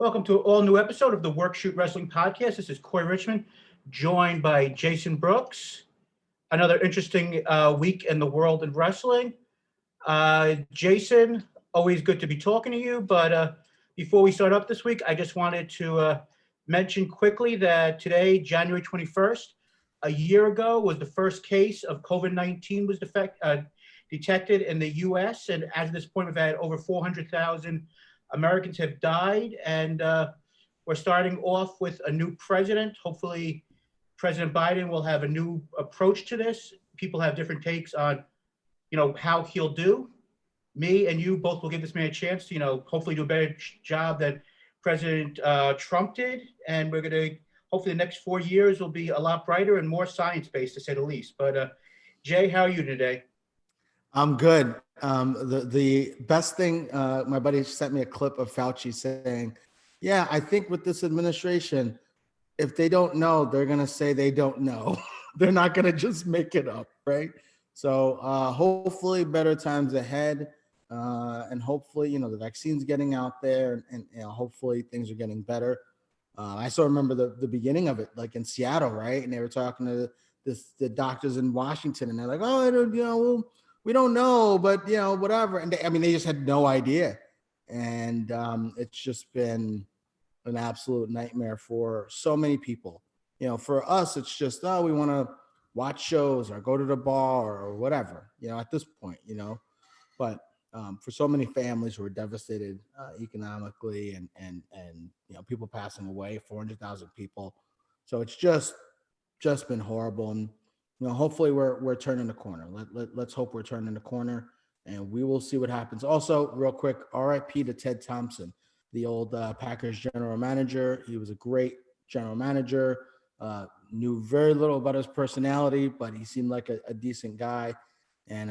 Welcome to an all-new episode of the Work Shoot Wrestling Podcast. This is Corey Richmond, joined by Jason Brooks. Another interesting week in the world of wrestling. Jason, always good to be talking to you, but before we start up this week, I just wanted to mention quickly that today, January 21st, a year ago, was the first case of COVID-19 was detected in the U.S., and as of this point, we've had over 400,000 Americans have died, and we're starting off with a new president. Hopefully, President Biden will have a new approach to this. People have different takes on, how he'll do. Me and you both will give this man a chance to, hopefully do a better job than President Trump did. And we're going to, hopefully the next 4 years will be a lot brighter and more science-based, to say the least. But Jay, how are you today? I'm good. The best thing, my buddy sent me a clip of Fauci saying, yeah, I think with this administration, if they don't know, they're going to say they don't know. They're not going to just make it up, right? So hopefully better times ahead. And hopefully, the vaccine's getting out there and hopefully things are getting better. I still remember the beginning of it, like in Seattle, right? And they were talking to the doctors in Washington and they're like, oh, I don't, we don't know, but whatever. And they just had no idea. And it's just been an absolute nightmare for so many people. For us, it's just, we want to watch shows or go to the bar or whatever, at this point, but for so many families who are devastated economically and people passing away, 400,000 people. So it's just been horrible. And hopefully we're turning the corner. Let's hope we're turning the corner, and we will see what happens. Also, real quick, RIP to Ted Thompson, the old Packers general manager. He was a great general manager. Knew very little about his personality, but he seemed like a decent guy. And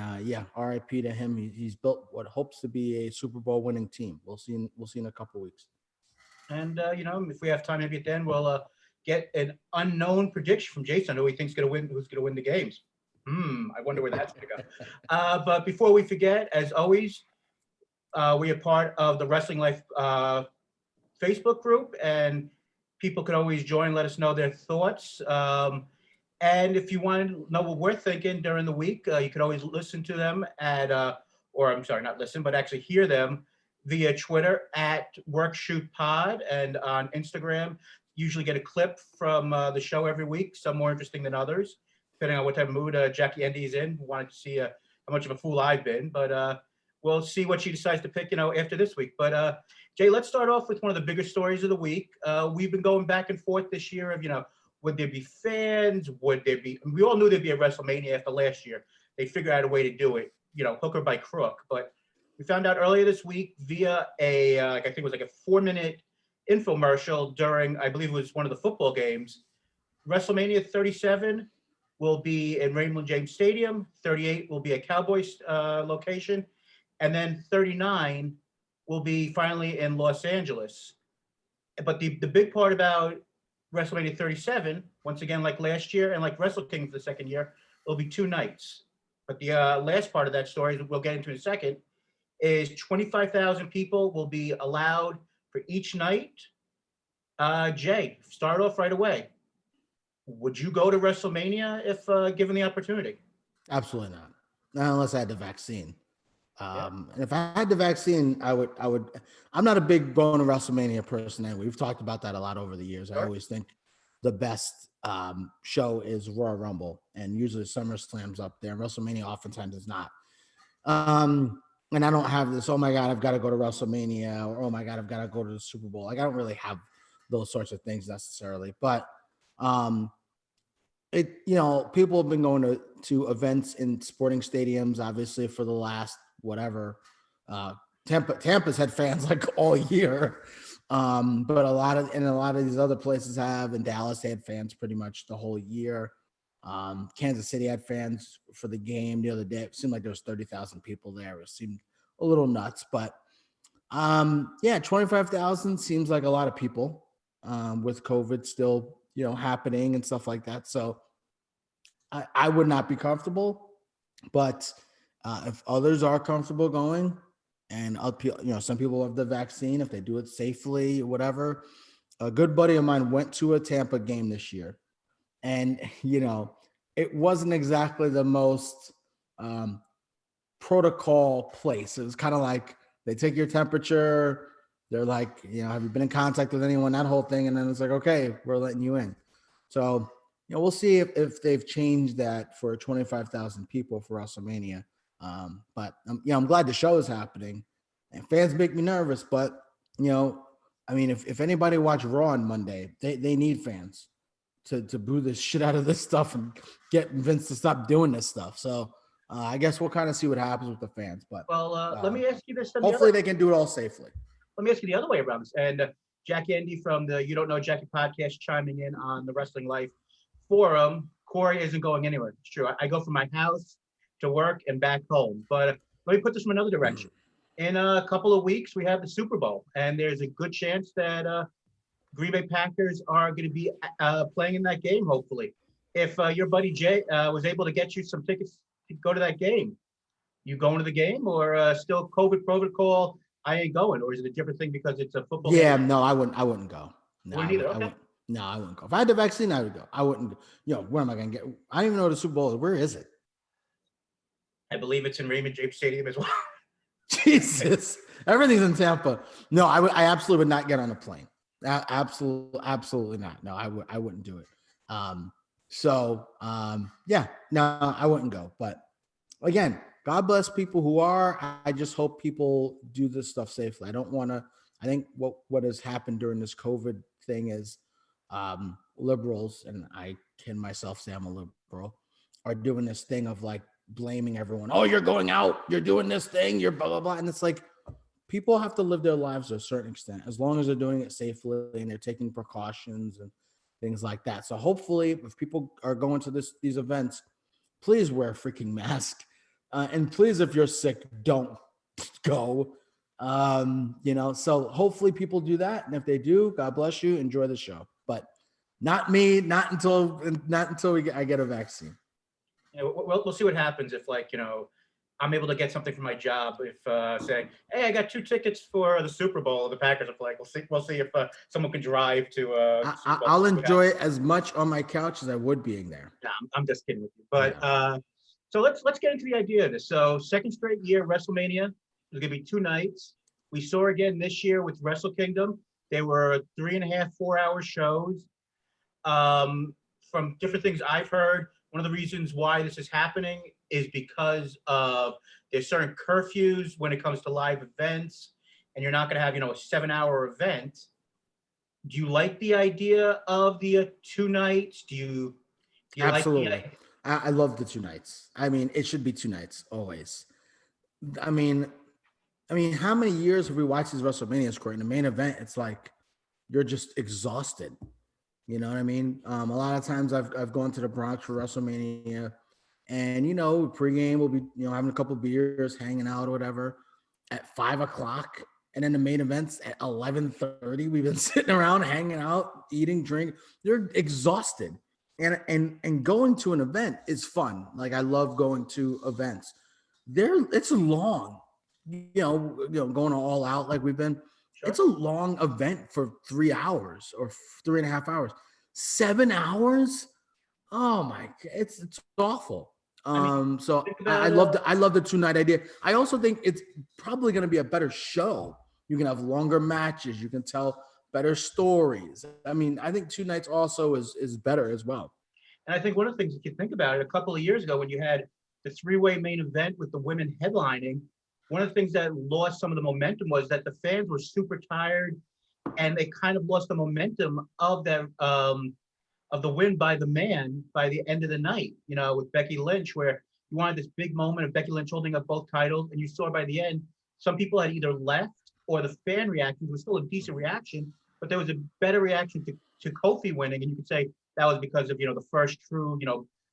RIP to him. He's built what hopes to be a Super Bowl winning team. We'll see in a couple weeks. And if we have time, maybe at the end, we'll get an unknown prediction from Jason who he thinks who's going to win the games. I wonder where that's going to go. But before we forget, as always, we are part of the Wrestling Life Facebook group, and people can always join, let us know their thoughts. And if you want to know what we're thinking during the week, you can always listen to them not listen, but actually hear them via Twitter at WorkShootPod, and on Instagram. Usually get a clip from the show every week, some more interesting than others, depending on what type of mood Jackie Endy's in. Wanted to see how much of a fool I've been, but we'll see what she decides to pick, after this week. But Jay, let's start off with one of the bigger stories of the week. We've been going back and forth this year of, would there be fans? We all knew there'd be a WrestleMania after last year. They figured out a way to do it, hook or by crook. But we found out earlier this week via I think it was like a 4-minute infomercial during, I believe it was one of the football games. WrestleMania 37 will be in Raymond James Stadium. 38 will be a Cowboys location. And then 39 will be finally in Los Angeles. But the big part about WrestleMania 37, once again, like last year and like Wrestle Kingdom for the second year, it'll be 2 nights. But the last part of that story, we'll get into in a second, is 25,000 people will be allowed for each night. Jay, start off right away. Would you go to WrestleMania if given the opportunity? Absolutely not. Not unless I had the vaccine. And if I had the vaccine, I would. I'm not a big going to WrestleMania person anyway. We've talked about that a lot over the years. Sure. I always think the best show is Royal Rumble, and usually SummerSlam's up there. WrestleMania oftentimes is not. And I don't have this, oh my God, I've got to go to WrestleMania, or oh my God, I've got to go to the Super Bowl. Like, I don't really have those sorts of things necessarily. But people have been going to events in sporting stadiums, obviously, for the last whatever. Tampa's had fans like all year. But a lot of these other places have. In Dallas, they had fans pretty much the whole year. Kansas City had fans for the game the other day. It seemed like there was 30,000 people there. It seemed a little nuts, but 25,000 seems like a lot of people with COVID still, happening and stuff like that. So I would not be comfortable, but if others are comfortable going, and some people have the vaccine if they do it safely or whatever. A good buddy of mine went to a Tampa game this year, and it wasn't exactly the most protocol place. It was kind of like they take your temperature. They're like, have you been in contact with anyone? That whole thing, and then it's like, okay, we're letting you in. So we'll see if they've changed that for 25,000 people for WrestleMania. But I'm glad the show is happening, and fans make me nervous. But if anybody watched Raw on Monday, they need fans to boo the shit out of this stuff and get Vince to stop doing this stuff. So I guess we'll kind of see what happens with the fans. But let me ask you this. Hopefully they can do it all safely. Let me ask you the other way around. And Jack Andy from the You Don't Know Jackie podcast chiming in on the Wrestling Life forum. Corey isn't going anywhere. It's true. I go from my house to work and back home. But let me put this from another direction. In a couple of weeks, we have the Super Bowl, and there's a good chance that Green Bay Packers are going to be playing in that game, hopefully. If your buddy Jay was able to get you some tickets to go to that game, you going to the game, or still COVID protocol? I ain't going, or is it a different thing because it's a football game? No, I wouldn't go. No, I wouldn't go. If I had the vaccine, I would go. I wouldn't. Where am I going to get? I don't even know what the Super Bowl is. Where is it? I believe it's in Raymond James Stadium as well. Jesus, everything's in Tampa. No, I absolutely would not get on a plane. Absolutely not. No, I wouldn't do it. No, I wouldn't go. But again, God bless people who are. I just hope people do this stuff safely. I think what has happened during this COVID thing is liberals, and I can myself say I'm a liberal, are doing this thing of like blaming everyone. Oh, you're going out, you're doing this thing, you're blah, blah, blah. And it's like, people have to live their lives to a certain extent, as long as they're doing it safely and they're taking precautions and things like that. So hopefully if people are going to these events, please wear a freaking mask. And please, if you're sick, don't go. So hopefully people do that. And if they do, God bless you, enjoy the show. But not me, not until I get a vaccine. We'll see what happens if, I'm able to get something from my job. If saying, hey, I got 2 tickets for the Super Bowl, the Packers are playing. We'll see if someone can drive to. I'll enjoy it as much on my couch as I would being there. No, I'm just kidding with you. But so let's get into the idea of this. So second straight year WrestleMania. There's gonna be 2 nights. We saw again this year with Wrestle Kingdom. They were 3.5, 4-hour shows. From different things I've heard, one of the reasons why this is happening is because of there's certain curfews when it comes to live events, and you're not going to have, a 7-hour event. Do you like the idea of the 2 nights? Do you Absolutely. like the I love the 2 nights. I mean, it should be 2 nights always. I mean, how many years have we watched these WrestleManias, Corey? In the main event, it's like you're just exhausted. You know what I mean? A lot of times I've gone to the Bronx for WrestleMania, and pregame we'll be having a couple of beers, hanging out or whatever at 5:00, and then the main events at 11:30. We've been sitting around, hanging out, eating, drinking. They're exhausted, and going to an event is fun. Like, I love going to events. It's long, going all out like we've been. Sure. It's a long event for 3 hours or 3.5 hours. 7 hours? Oh my God, it's awful. So I love the 2-night idea. I also think it's probably going to be a better show. You can have longer matches. You can tell better stories. I mean, I think 2 nights also is better as well. And I think one of the things, if you think about it, a couple of years ago when you had the 3-way main event with the women headlining, one of the things that lost some of the momentum was that the fans were super tired, and they kind of lost the momentum of that of the win by the man by the end of the night. With Becky Lynch, where you wanted this big moment of Becky Lynch holding up both titles, and you saw by the end some people had either left or the fan reaction was still a decent reaction, but there was a better reaction to Kofi winning, and you could say that was because of the first true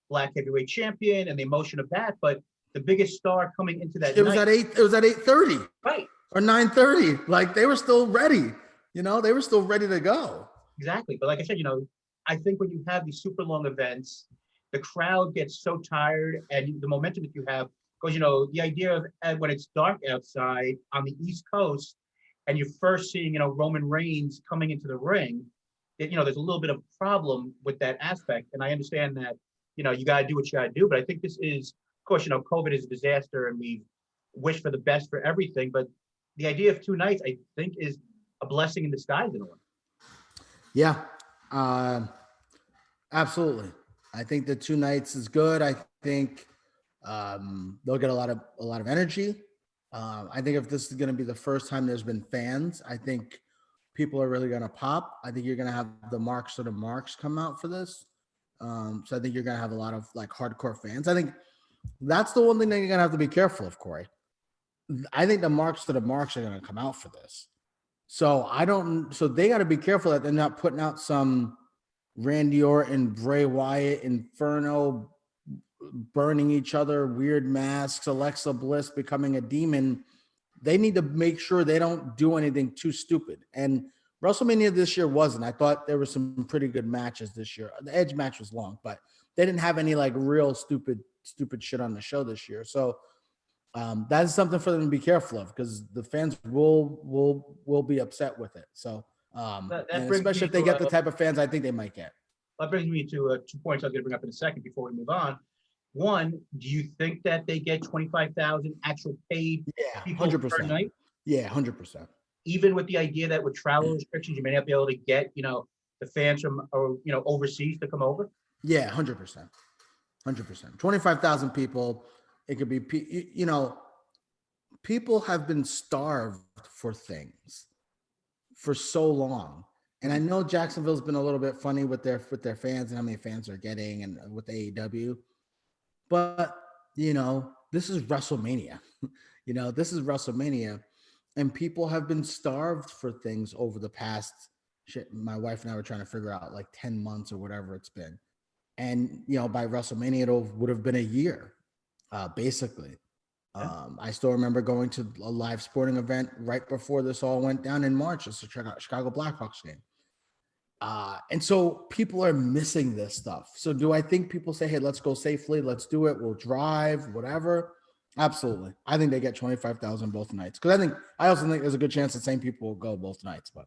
black heavyweight champion and the emotion of that, but the biggest star coming into that night. It was at 8:30. Right. Or 9:30. Like, they were still ready. They were still ready to go. Exactly. But like I said, I think when you have these super long events, the crowd gets so tired, and the momentum that you have because the idea of when it's dark outside on the East Coast, and you're first seeing Roman Reigns coming into the ring, that there's a little bit of a problem with that aspect, and I understand that you got to do what you got to do, but I think this is, of course, COVID is a disaster, and we wish for the best for everything, but the idea of 2 nights, I think, is a blessing in disguise in a way. Yeah, absolutely. I think the 2 nights is good. I think they'll get a lot of energy. I think if this is going to be the first time there's been fans, I think people are really going to pop. I think you're going to have the marks of the marks come out for this. So I think you're going to have a lot of like hardcore fans. I think that's the one thing that you're going to have to be careful of, Corey. I think the marks of the marks are going to come out for this. So they got to be careful that they're not putting out some Randy Orton, Bray Wyatt, Inferno, burning each other, weird masks, Alexa Bliss becoming a demon. They need to make sure they don't do anything too stupid. And WrestleMania this year wasn't. I thought there were some pretty good matches this year. The Edge match was long, but they didn't have any like real stupid shit on the show this year. So that is something for them to be careful of, because the fans will be upset with it. So and especially if they get the type of fans I think they might get. That brings me to 2 points I was going to bring up in a second before we move on. One, do you think that they get 25,000 actual paid people 100%. per night? Yeah, 100%. Even with the idea that with travel restrictions, you may not be able to get, the fans from overseas to come over? Yeah, 100%. 100%. 25,000 people. It could be, people have been starved for things for so long. And I know Jacksonville's been a little bit funny with their fans and how many fans they're getting, and with AEW. But, this is WrestleMania. This is WrestleMania. And people have been starved for things over the past, my wife and I were trying to figure out, like 10 months or whatever it's been. And, by WrestleMania, it would have been a year, basically. I still remember going to a live sporting event right before this all went down in March. It's a Chicago Blackhawks game. And so people are missing this stuff. So do I think people say, hey, let's go safely, let's do it, we'll drive, whatever? Absolutely. I think they get 25,000 both nights, because I also think there's a good chance the same people will go both nights. But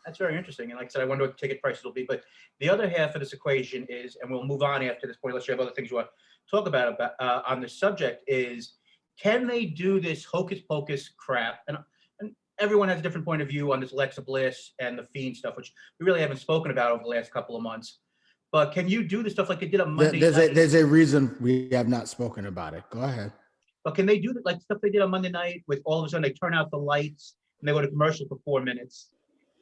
that's very interesting. And like I said, I wonder what the ticket prices will be. But the other half of this equation is, and we'll move on after this point, unless you have other things you want to talk about on this subject, is can they do this hocus pocus crap? And everyone has a different point of view on this Alexa Bliss and the Fiend stuff, which we really haven't spoken about over the last couple of months. But can you do the stuff like they did on Monday night? There's a reason we have not spoken about it. Go ahead. But can they do like stuff they did on Monday night, with all of a sudden they turn out the lights and they go to commercial for 4 minutes,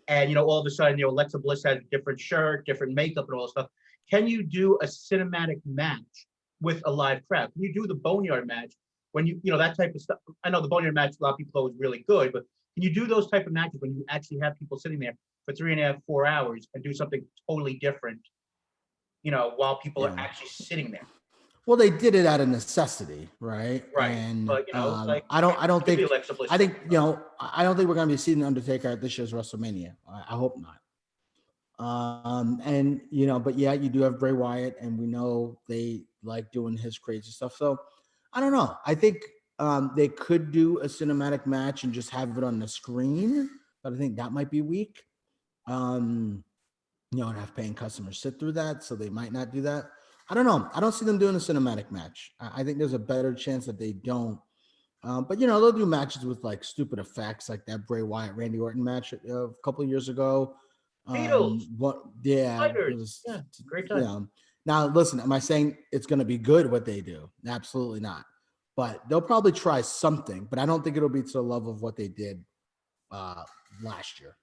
and all of a sudden Alexa Bliss has a different shirt, different makeup, and all this stuff? Can you do a cinematic match with a live crowd? Can you do the Boneyard match when that type of stuff? I know the Boneyard match, a lot of people thought was really good, but can you do those type of matches when you actually have people sitting there for 3.5, 4 hours and do something totally different, while people are actually sitting there? Well, they did it out of necessity, right? Right. And but I don't think I think I don't think we're going to be seeing Undertaker at this year's WrestleMania. I hope not. And but yeah, you do have Bray Wyatt, and we know they like doing his crazy stuff. So I don't know. I think they could do a cinematic match and just have it on the screen, but I think that might be weak. And have paying customers sit through that, so they might not do that. I don't know. I don't see them doing a cinematic match. I think there's a better chance that they don't. But they'll do matches with like stupid effects, like that Bray Wyatt Randy Orton match a couple of years ago. Beatles. It was, great time. Now, listen, am I saying it's going to be good what they do? Absolutely not. But they'll probably try something, but I don't think it'll be to the level of what they did last year.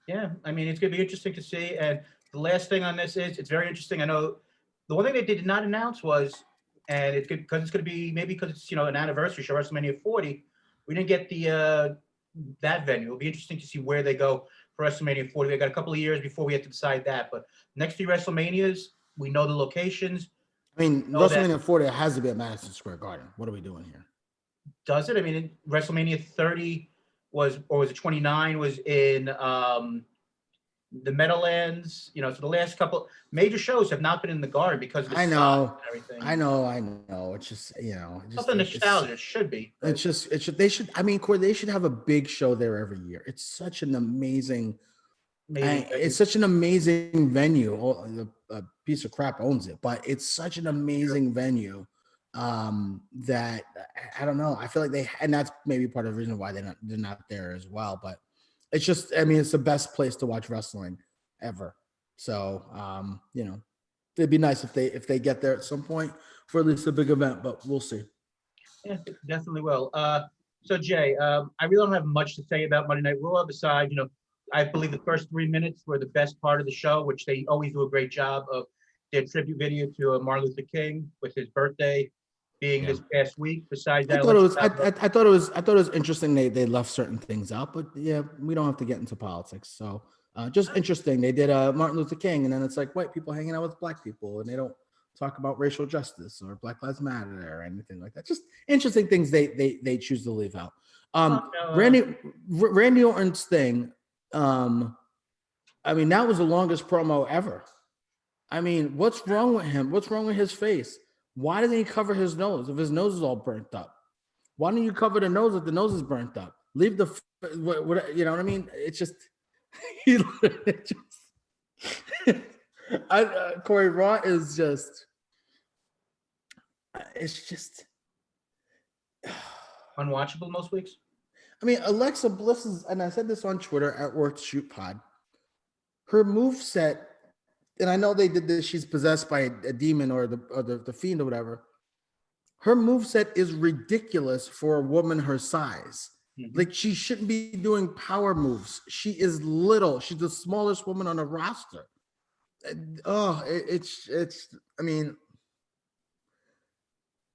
Yeah, I mean, it's going to be interesting to see. And the last thing on this is, it's very interesting. I know the one thing they did not announce was, and it's good because it's going to be, maybe because it's an anniversary show, WrestleMania 40. We didn't get the that venue. It'll be interesting to see where they go for WrestleMania 40. We got a couple of years before we have to decide that. But next few WrestleManias, we know the locations. I mean, WrestleMania 40 has to be at Madison Square Garden. What are we doing here? Does it? I mean, WrestleMania 30 was, or was it 29? Was in the Meadowlands, so the last couple major shows have not been in the Garden because of the I size know, and everything. I know. It's just, Something nostalgia. It should be. It's just, they should, I mean, Corey, they should have a big show there every year. It's such an amazing it's such an amazing venue. A piece of crap owns it, but it's such an amazing venue that I don't know. I feel like and that's maybe part of the reason why they're not there as well. But it's just, I mean, it's the best place to watch wrestling ever. So it'd be nice if they get there at some point for at least a big event, but we'll see. Yeah, definitely will. So Jay, I really don't have much to say about Monday Night Raw besides, I believe the first 3 minutes were the best part of the show, which they always do a great job of. Their tribute video to Martin Luther King with his birthday being this past week. Besides that, I thought it was interesting they left certain things out, but yeah, we don't have to get into politics. So just interesting. They did Martin Luther King, and then it's like white people hanging out with black people, and they don't talk about racial justice or Black Lives Matter or anything like that. Just interesting things they choose to leave out. Randy Orton's thing. I mean, that was the longest promo ever. I mean, what's wrong with him? What's wrong with his face? Why doesn't he cover his nose if his nose is all burnt up? Why don't you cover the nose if the nose is burnt up? Leave the, you know what I mean? It's just, Corey, Raw is just, it's just unwatchable most weeks. I mean, Alexa Bliss is, and I said this on Twitter at Worth Shoot Pod, her moveset, and I know they did this, she's possessed by a demon or the fiend or whatever. Her moveset is ridiculous for a woman her size. Mm-hmm. Like, she shouldn't be doing power moves. She is little. She's the smallest woman on the roster. It's I mean,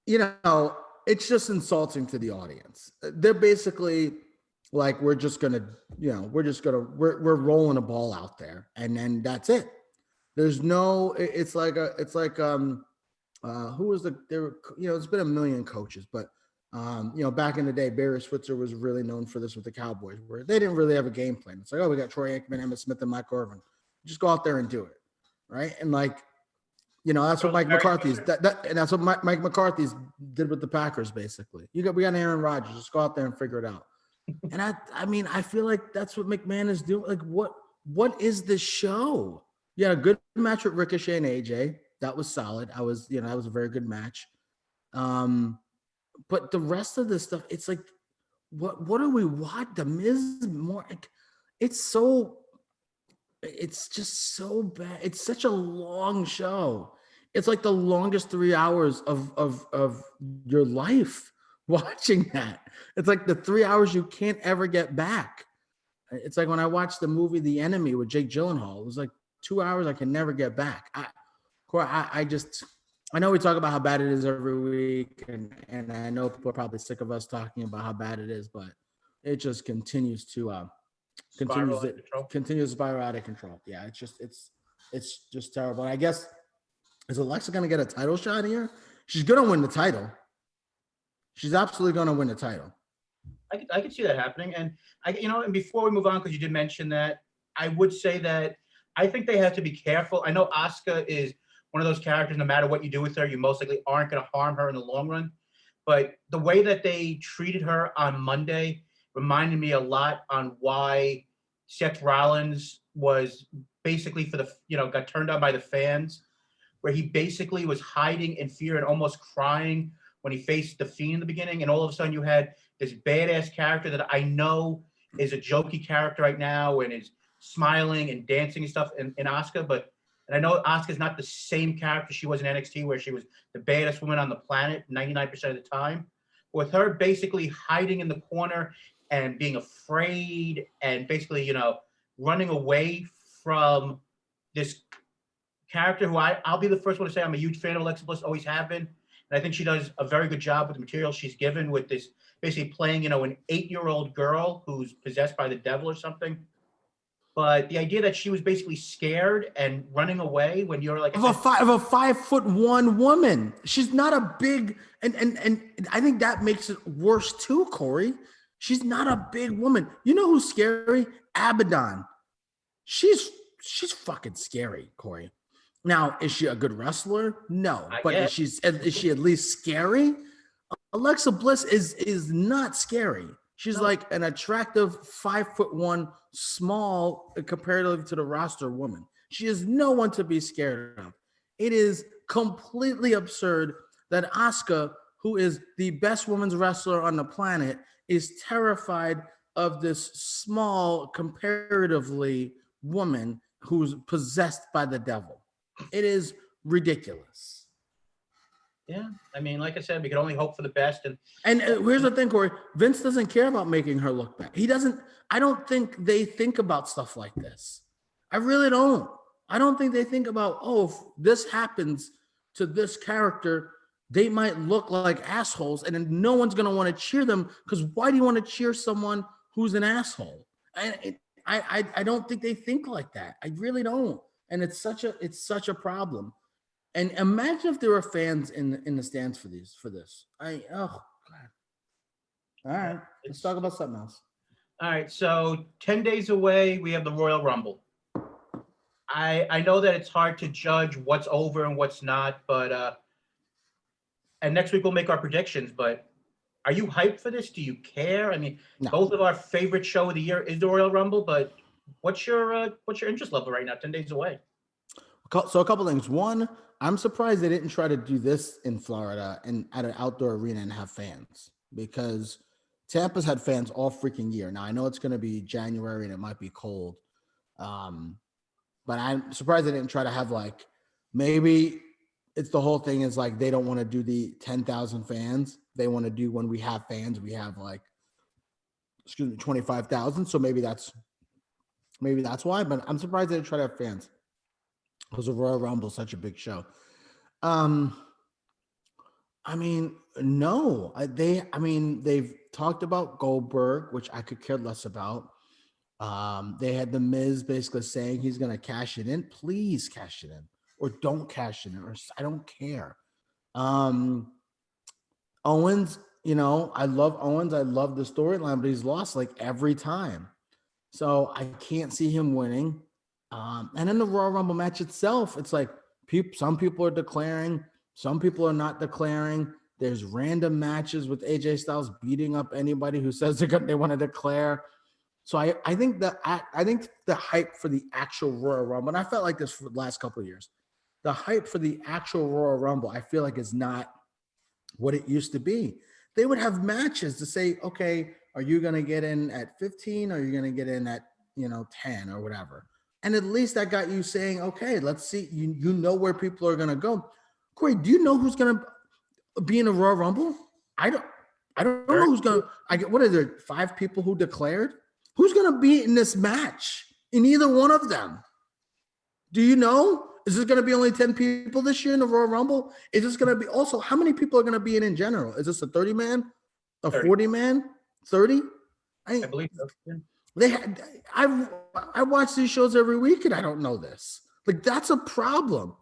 it's just insulting to the audience. They're basically like, we're rolling a ball out there, and then that's it. There's no, who was it's been a million coaches, but back in the day, Barry Switzer was really known for this with the Cowboys, where they didn't really have a game plan. It's like, we got Troy Aikman, Emmitt Smith, and Mike Irvin. Just go out there and do it, right? And that's what Mike McCarthy's that's what Mike McCarthy's did with the Packers, basically. We got Aaron Rodgers. Just go out there and figure it out. And I mean, I feel like that's what McMahon is doing. Like, what is the show? You had a good match with Ricochet and AJ. That was solid. That was a very good match. But the rest of this stuff, it's like, what do we want? The Miz more, it's just so bad. It's such a long show. It's like the longest 3 hours of your life watching that. It's like the 3 hours you can't ever get back. It's like when I watched the movie The Enemy with Jake Gyllenhaal. It was like 2 hours I can never get back. I know we talk about how bad it is every week, and I know people are probably sick of us talking about how bad it is, but it just continues to spiral out of control. Yeah, it's just terrible. And I guess, is Alexa going to get a title shot here? She's going to win the title. She's absolutely going to win the title. I could see that happening. And and before we move on, because you did mention that, I would say that I think they have to be careful. I know Asuka is one of those characters, no matter what you do with her, you most likely aren't going to harm her in the long run. But the way that they treated her on Monday reminded me a lot on why Seth Rollins was basically got turned on by the fans, where he basically was hiding in fear and almost crying when he faced the Fiend in the beginning. And all of a sudden you had this badass character that I know is a jokey character right now and is smiling and dancing and stuff in Asuka. And I know Asuka's not the same character she was in NXT, where she was the baddest woman on the planet 99% of the time. With her basically hiding in the corner and being afraid and basically, running away from this character who I'll be the first one to say I'm a huge fan of Alexa Bliss, always have been. And I think she does a very good job with the material she's given, with this basically playing, an 8-year-old girl who's possessed by the devil or something. But the idea that she was basically scared and running away when you're like of a 5'1" woman. She's not a big, and I think that makes it worse too, Corey. She's not a big woman. You know who's scary? Abaddon. She's she's fucking scary, Corey. Now, is she a good wrestler? No, but is she at least scary? Alexa Bliss is not scary. She's like an attractive 5'1", small comparatively to the roster woman. She is no one to be scared of. It is completely absurd that Asuka, who is the best women's wrestler on the planet, is terrified of this small, comparatively woman who's possessed by the devil. It is ridiculous. Yeah, I mean, like I said, we can only hope for the best. And here's the thing, Corey. Vince doesn't care about making her look bad. He doesn't. I don't think they think about stuff like this. I really don't. I don't think they think about, oh, if this happens to this character, they might look like assholes, and then no one's going to want to cheer them, because why do you want to cheer someone who's an asshole? I don't think they think like that. I really don't. And it's such a problem. And imagine if there were fans in the stands for this. Oh God. All right, let's talk about something else. All right, so 10 days away, we have the Royal Rumble. I know that it's hard to judge what's over and what's not, but and next week we'll make our predictions. But are you hyped for this? Do you care? I mean, both of our favorite show of the year is the Royal Rumble, but what's your interest level right now? 10 days away. So a couple things. One, I'm surprised they didn't try to do this in Florida and at an outdoor arena and have fans, because Tampa's had fans all freaking year. Now I know it's going to be January and it might be cold, but I'm surprised they didn't try to have, like, maybe it's the whole thing is like they don't want to do the 10,000 fans. They want to do, when we have fans, we have 25,000. So maybe that's why. But I'm surprised they didn't try to have fans. Because the Royal Rumble is such a big show. I mean, no, they've talked about Goldberg, which I could care less about. They had The Miz basically saying he's going to cash it in. Please cash it in, or don't cash it in, or I don't care. Owens, I love Owens. I love the storyline, but he's lost like every time. So I can't see him winning. And in the Royal Rumble match itself, it's like some people are declaring, some people are not declaring. There's random matches with AJ Styles beating up anybody who says they want to declare. So I think the hype for the actual Royal Rumble, and I felt like this for the last couple of years, the hype for the actual Royal Rumble, I feel like is not what it used to be. They would have matches to say, okay, are you going to get in at 15? Or are you going to get in at 10 or whatever? And at least that got you saying, okay, let's see, you know where people are going to go. Corey, do you know who's going to be in a Royal Rumble? I don't know who's going to. What are there, 5 people who declared? Who's going to be in this match in either one of them? Do you know? Is this going to be only 10 people this year in the Royal Rumble? Is this going to be also, how many people are going to be in general? Is this a 30-man, a 40-man, 30? I believe so. Yeah. I watch these shows every week and I don't know this. Like, that's a problem.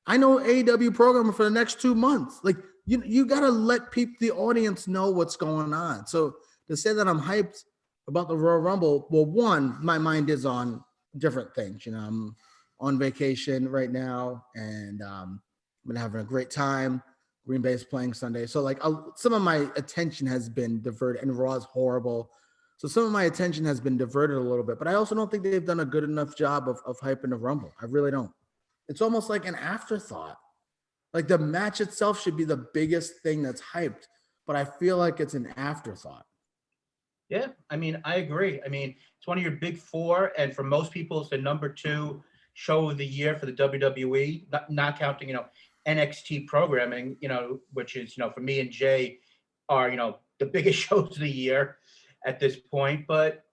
I know AEW programming for the next 2 months. Like, you got to let the audience know what's going on. So to say that I'm hyped about the Royal Rumble, well, one, my mind is on different things. I'm on vacation right now, and I've been having a great time. Green Bay is playing Sunday. So like some of my attention has been diverted, and Raw is horrible. So some of my attention has been diverted a little bit, but I also don't think they've done a good enough job of hyping the Rumble. I really don't. It's almost like an afterthought. Like, the match itself should be the biggest thing that's hyped, but I feel like it's an afterthought. Yeah, I mean, I agree. I mean, it's one of your big 4, and for most people, it's the number 2 show of the year for the WWE, not counting, NXT programming, which is, for me and Jay are, the biggest shows of the year at this point. But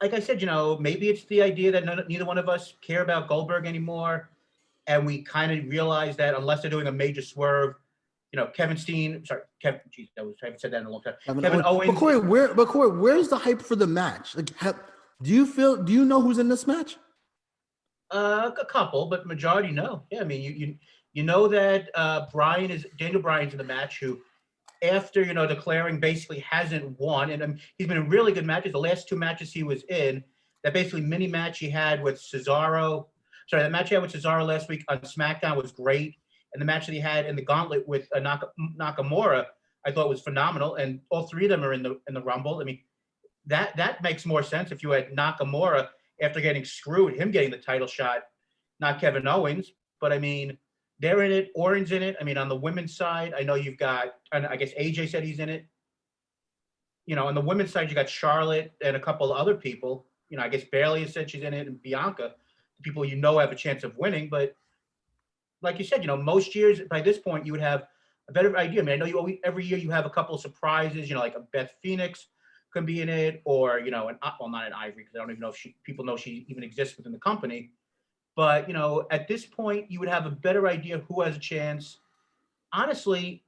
like I said, maybe it's the idea that neither one of us care about Goldberg anymore. And we kind of realize that unless they're doing a major swerve, I haven't said that in a long time. Kevin Owens. But Corey, where's the hype for the match? Like, do you know who's in this match? A couple, but majority no. Yeah, I mean, you know that Daniel Bryan's in the match, who, after declaring, basically hasn't won, and he's been in really good matches. The last 2 matches he was in, that basically mini match he had with Cesaro. Sorry, that match he had with Cesaro last week on SmackDown was great. And the match that he had in the Gauntlet with Nakamura, I thought was phenomenal. And all three of them are in the Rumble. I mean, that makes more sense if you had Nakamura after getting screwed, him getting the title shot, not Kevin Owens. But I mean, they're in it. Orton's in it. I mean, on the women's side, I know you've got, and I guess AJ said he's in it. You know, on the women's side, you got Charlotte and a couple of other people. You know, I guess Bayley has said she's in it, and Bianca, the people you know have a chance of winning. But like you said, you know, most years by this point you would have a better idea. I mean, I know you always, every year you have a couple of surprises. You know, like a Beth Phoenix can be in it, or you know, not an Ivory, because I don't even know if people know she even exists within the company. But you know, at this point, you would have a better idea of who has a chance. Honestly,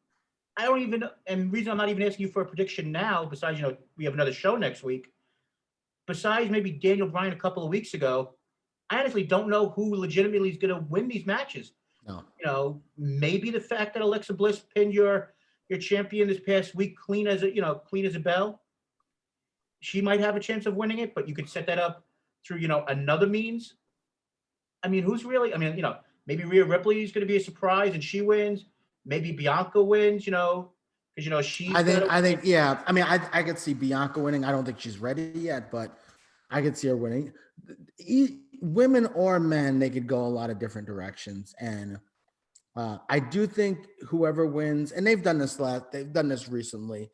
I don't even, and the reason I'm not even asking you for a prediction now, besides, you know, we have another show next week, besides maybe Daniel Bryan a couple of weeks ago, I honestly don't know who legitimately is going to win these matches. No. You know, maybe the fact that Alexa Bliss pinned your champion this past week clean as a bell, she might have a chance of winning it, but you could set that up through, you know, another means. I mean, you know, maybe Rhea Ripley is going to be a surprise and she wins. Maybe Bianca wins, you know, because, you know, I think, yeah. I mean, I could see Bianca winning. I don't think she's ready yet, but I could see her winning. Women or men, they could go a lot of different directions. And I do think whoever wins, and they've done this recently.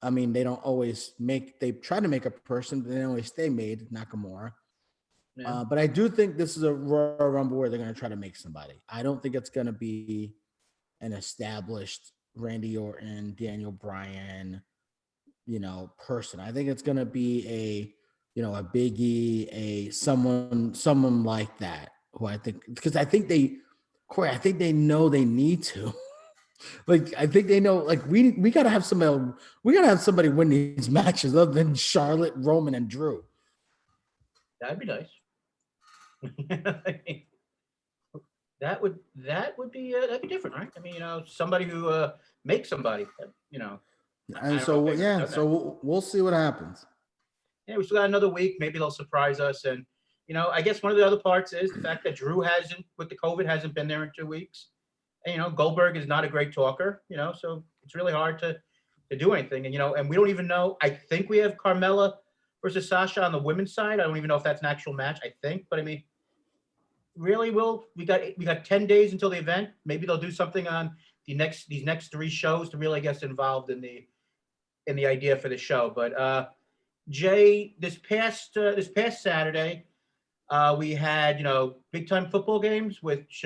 I mean, they don't always they try to make a person, but they don't always stay made, Nakamura. Yeah. But I do think this is a Royal Rumble where they're going to try to make somebody. I don't think it's going to be an established Randy Orton, Daniel Bryan, you know, person. I think it's going to be a Big E, someone like that, who I think, because I think they know they need to. Like, I think they know, like, we got to have somebody win these matches other than Charlotte, Roman, and Drew. That'd be nice. That would be that'd be different, right? I mean, you know, somebody who makes somebody, you know. And so we'll see what happens. Yeah, we still got another week. Maybe they'll surprise us. And, you know, I guess one of the other parts is the fact that Drew with the COVID, hasn't been there in 2 weeks. And, you know, Goldberg is not a great talker, you know, so it's really hard to do anything. And, you know, and we don't even know. I think we have Carmella versus Sasha on the women's side. I don't even know if that's an actual match, I think. But, I mean, really, we got 10 days until the event. Maybe they'll do something on these next 3 shows to really get involved in the idea for the show. But Jay, this past Saturday, we had, you know, big time football games, which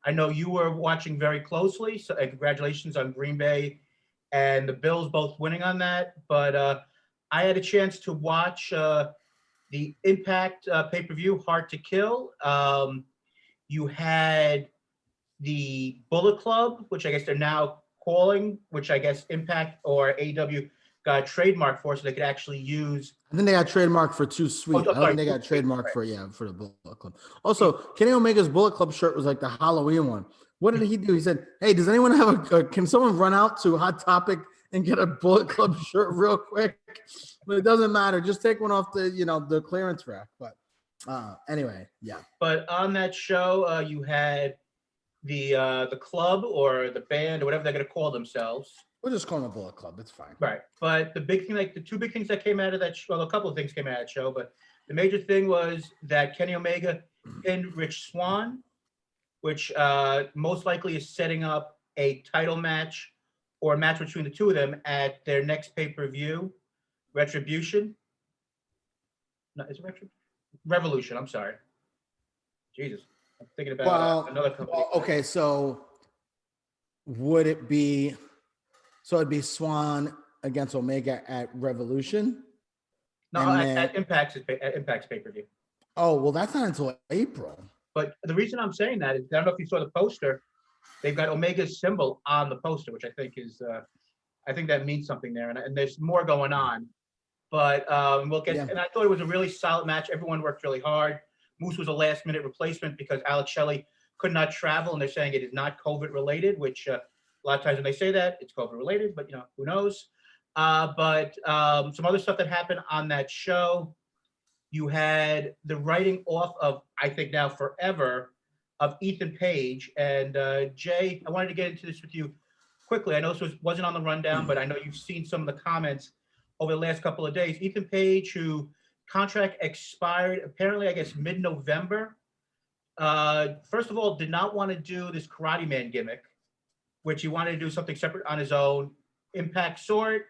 I know you were watching very closely. So congratulations on Green Bay and the Bills both winning on that. But I had a chance to watch the Impact pay-per-view, Hard to Kill. You had the Bullet Club, which I guess they're now calling, which I guess Impact or AEW got a trademark for, so they could actually use. I think they got trademark for Too Sweet. I think they got trademark for the Bullet Club. Also, Kenny Omega's Bullet Club shirt was like the Halloween one. What did he do? He said, "Hey, does anyone have can someone run out to Hot Topic and get a Bullet Club shirt real quick?" But it doesn't matter. Just take one off the clearance rack. But anyway, yeah. But on that show, you had the club or the band or whatever they're going to call themselves. We'll just call them a Bullet Club. It's fine. Right. But the big thing, like the 2 big things that came out of that show, well, a couple of things came out of that show, but the major thing was that Kenny Omega pinned Rich Swann, which most likely is setting up a title match or a match between the two of them at their next pay-per-view, Retribution. No, is it Revolution? I'm sorry. Jesus. I'm thinking about another company. Okay, so would it be... So it'd be Swan against Omega at Revolution? No, at Impact's pay-per-view. Oh, well, that's not until April. But the reason I'm saying that is, I don't know if you saw the poster. They've got Omega's symbol on the poster, which I think is, I think that means something there. And there's more going on. But we'll get, and I thought it was a really solid match. Everyone worked really hard. Moose was a last-minute replacement because Alex Shelley could not travel, and they're saying it is not COVID-related, which... a lot of times when they say that, it's COVID related, but, you know, who knows? But some other stuff that happened on that show. you had the writing off of, I think now forever, of Ethan Page. And Jay, I wanted to get into this with you quickly. I know this wasn't on the rundown, but I know you've seen some of the comments over the last couple of days. Ethan Page, who contract expired apparently, I guess, mid-November. First of all, did not want to do this Karate Man gimmick, which he wanted to do something separate on his own. Impact saw it.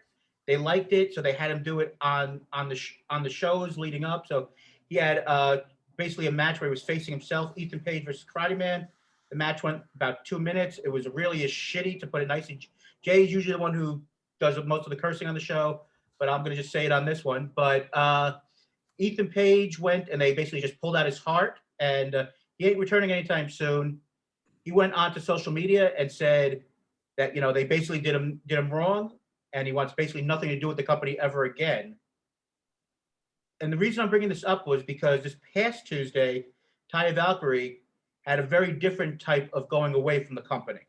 They liked it, so they had him do it on the shows leading up. So he had basically a match where he was facing himself, Ethan Page versus Karate Man. The match went about 2 minutes. It was really a shitty, to put it nicely. Jay's usually the one who does most of the cursing on the show, but I'm going to just say it on this one. But Ethan Page went, and they basically just pulled out his heart, and he ain't returning anytime soon. He went onto social media and said that, they basically did him wrong, and he wants basically nothing to do with the company ever again. And the reason I'm bringing this up was because this past Tuesday, Taya Valkyrie had a very different type of going away from the company.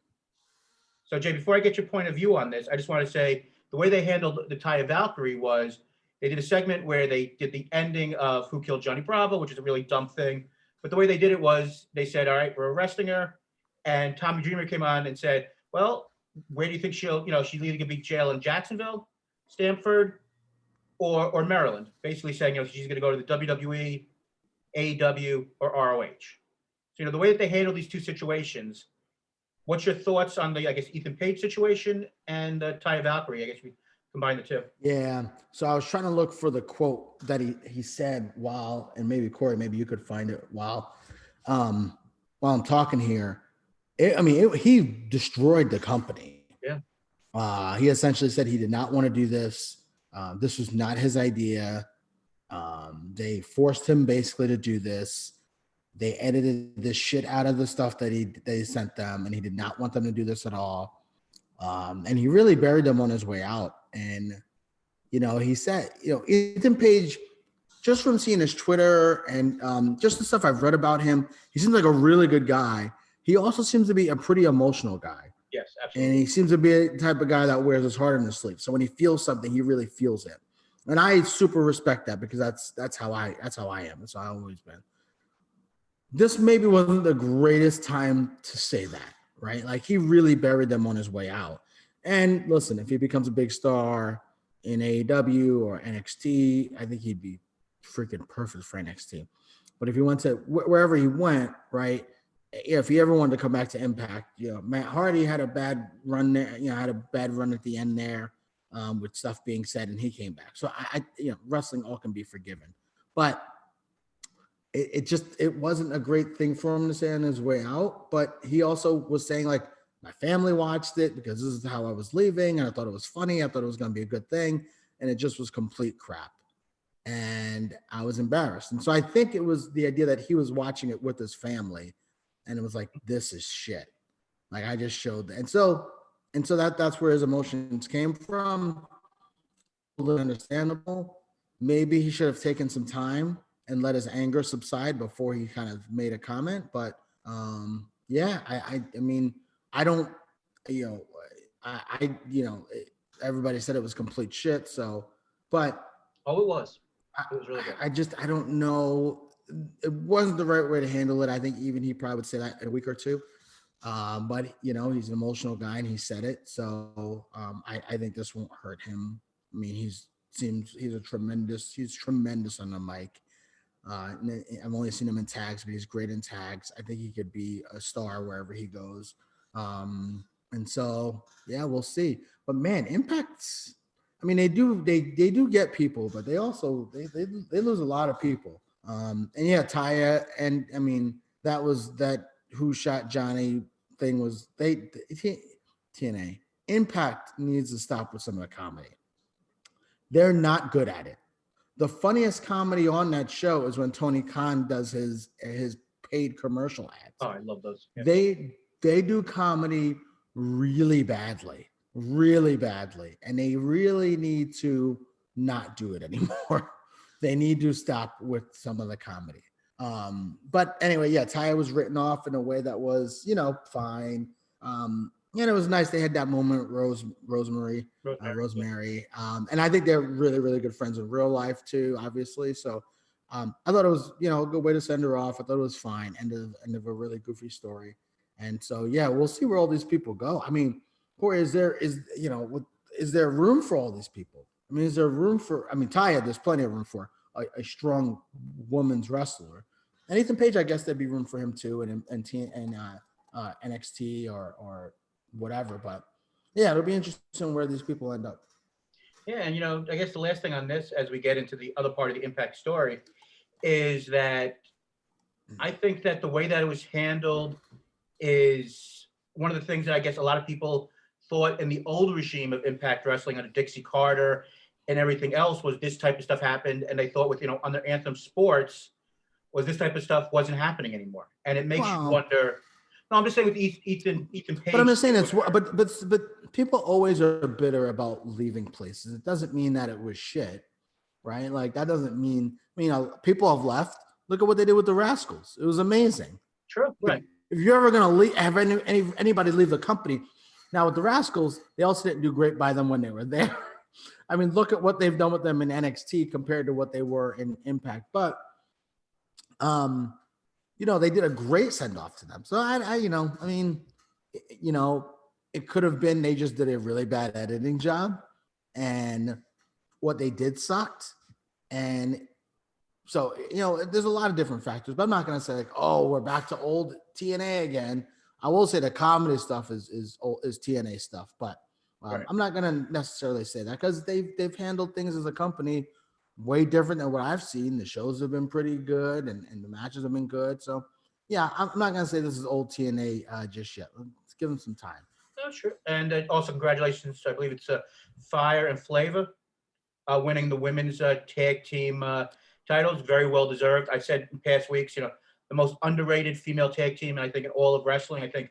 So, Jay, before I get your point of view on this, I just want to say the way they handled the Taya Valkyrie was they did a segment where they did the ending of Who Killed Johnny Bravo, which is a really dumb thing. But the way they did it was they said, all right, we're arresting her. And Tommy Dreamer came on and said, well, where do you think she's either going to be jail in Jacksonville, Stamford, or Maryland? Basically saying, she's going to go to the WWE, AEW, or ROH. So, the way that they handle these two situations, what's your thoughts on the, I guess, Ethan Page situation and Taya Valkyrie? I guess we combine the two. Yeah. So I was trying to look for the quote that he said and maybe Corey, maybe you could find it while I'm talking here. He destroyed the company. Yeah. He essentially said he did not want to do this. This was not his idea. They forced him basically to do this. They edited the shit out of the stuff that they sent them, and he did not want them to do this at all. And he really buried them on his way out. And, he said, Ethan Page, just from seeing his Twitter and just the stuff I've read about him, he seems like a really good guy. He also seems to be a pretty emotional guy. Yes, absolutely. And he seems to be a type of guy that wears his heart on his sleeve. So when he feels something, he really feels it. And I super respect that because that's how I am. That's how I've always been. This maybe wasn't the greatest time to say that, right? Like he really buried them on his way out. And listen, if he becomes a big star in AEW or NXT, I think he'd be freaking perfect for NXT. But if he went to wherever he went, right? If he ever wanted to come back to Impact, Matt Hardy had a bad run there, had a bad run at the end there with stuff being said, and he came back. So I wrestling all can be forgiven. But it wasn't a great thing for him to say on his way out, but he also was saying like, my family watched it because this is how I was leaving. And I thought it was funny. I thought it was going to be a good thing. And it just was complete crap. And I was embarrassed. And so I think it was the idea that he was watching it with his family and it was like, this is shit. Like I just showed that. And so that's where his emotions came from. A little understandable. Maybe he should have taken some time and let his anger subside before he kind of made a comment. But I don't, everybody said it was complete shit. So, but it was. It was really good. I don't know. It wasn't the right way to handle it. I think even he probably would say that in a week or two. But he's an emotional guy and he said it. So I think this won't hurt him. I mean, he's tremendous on the mic. I've only seen him in tags, but he's great in tags. I think he could be a star wherever he goes. And so, yeah, we'll see. But man, Impact's, they do get people, but they also, they lose a lot of people. And yeah, Taya, and that Who Shot Johnny thing was TNA. Impact needs to stop with some of the comedy. They're not good at it. The funniest comedy on that show is when Tony Khan does his paid commercial ads. Oh, I love those. Yeah. They do comedy really badly, and they really need to not do it anymore. They need to stop with some of the comedy. But anyway, yeah, Taya was written off in a way that was, fine. And it was nice. They had that moment with Rosemary. And I think they're really, really good friends in real life too, obviously. So I thought it was, a good way to send her off. I thought it was fine. End of a really goofy story. And so, yeah, we'll see where all these people go. I mean, Corey, is there room for all these people? I mean, is there room for, Taya, there's plenty of room for a strong woman's wrestler. And Ethan Page, I guess there'd be room for him too, and NXT or whatever. But yeah, it'll be interesting where these people end up. Yeah, and I guess the last thing on this, as we get into the other part of the Impact story, is that I think that the way that it was handled is one of the things that I guess a lot of people thought in the old regime of Impact Wrestling under Dixie Carter and everything else was this type of stuff happened, and they thought with under Anthem Sports was this type of stuff wasn't happening anymore, and it makes you wonder. No, I'm just saying with Ethan Page. But I'm just saying it's but people always are bitter about leaving places. It doesn't mean that it was shit, right? Like that doesn't mean people have left. Look at what they did with the Rascals. It was amazing. True, right. If you're ever gonna have anybody leave the company, now with the Rascals, they also didn't do great by them when they were there. I mean, look at what they've done with them in NXT compared to what they were in Impact. But they did a great send off to them. So it could have been they just did a really bad editing job, and what they did sucked. And so there's a lot of different factors. But I'm not going to say like, oh, we're back to old TNA again. I will say the comedy stuff is TNA stuff, but right. I'm not going to necessarily say that because they've handled things as a company way different than what I've seen. The shows have been pretty good and the matches have been good. So, yeah, I'm not going to say this is old TNA just yet. Let's give them some time. Oh, sure. And also congratulations. I believe it's Fire and Flavor winning the women's tag team titles. Very well deserved. I said in past weeks, the most underrated female tag team, I think, in all of wrestling. I think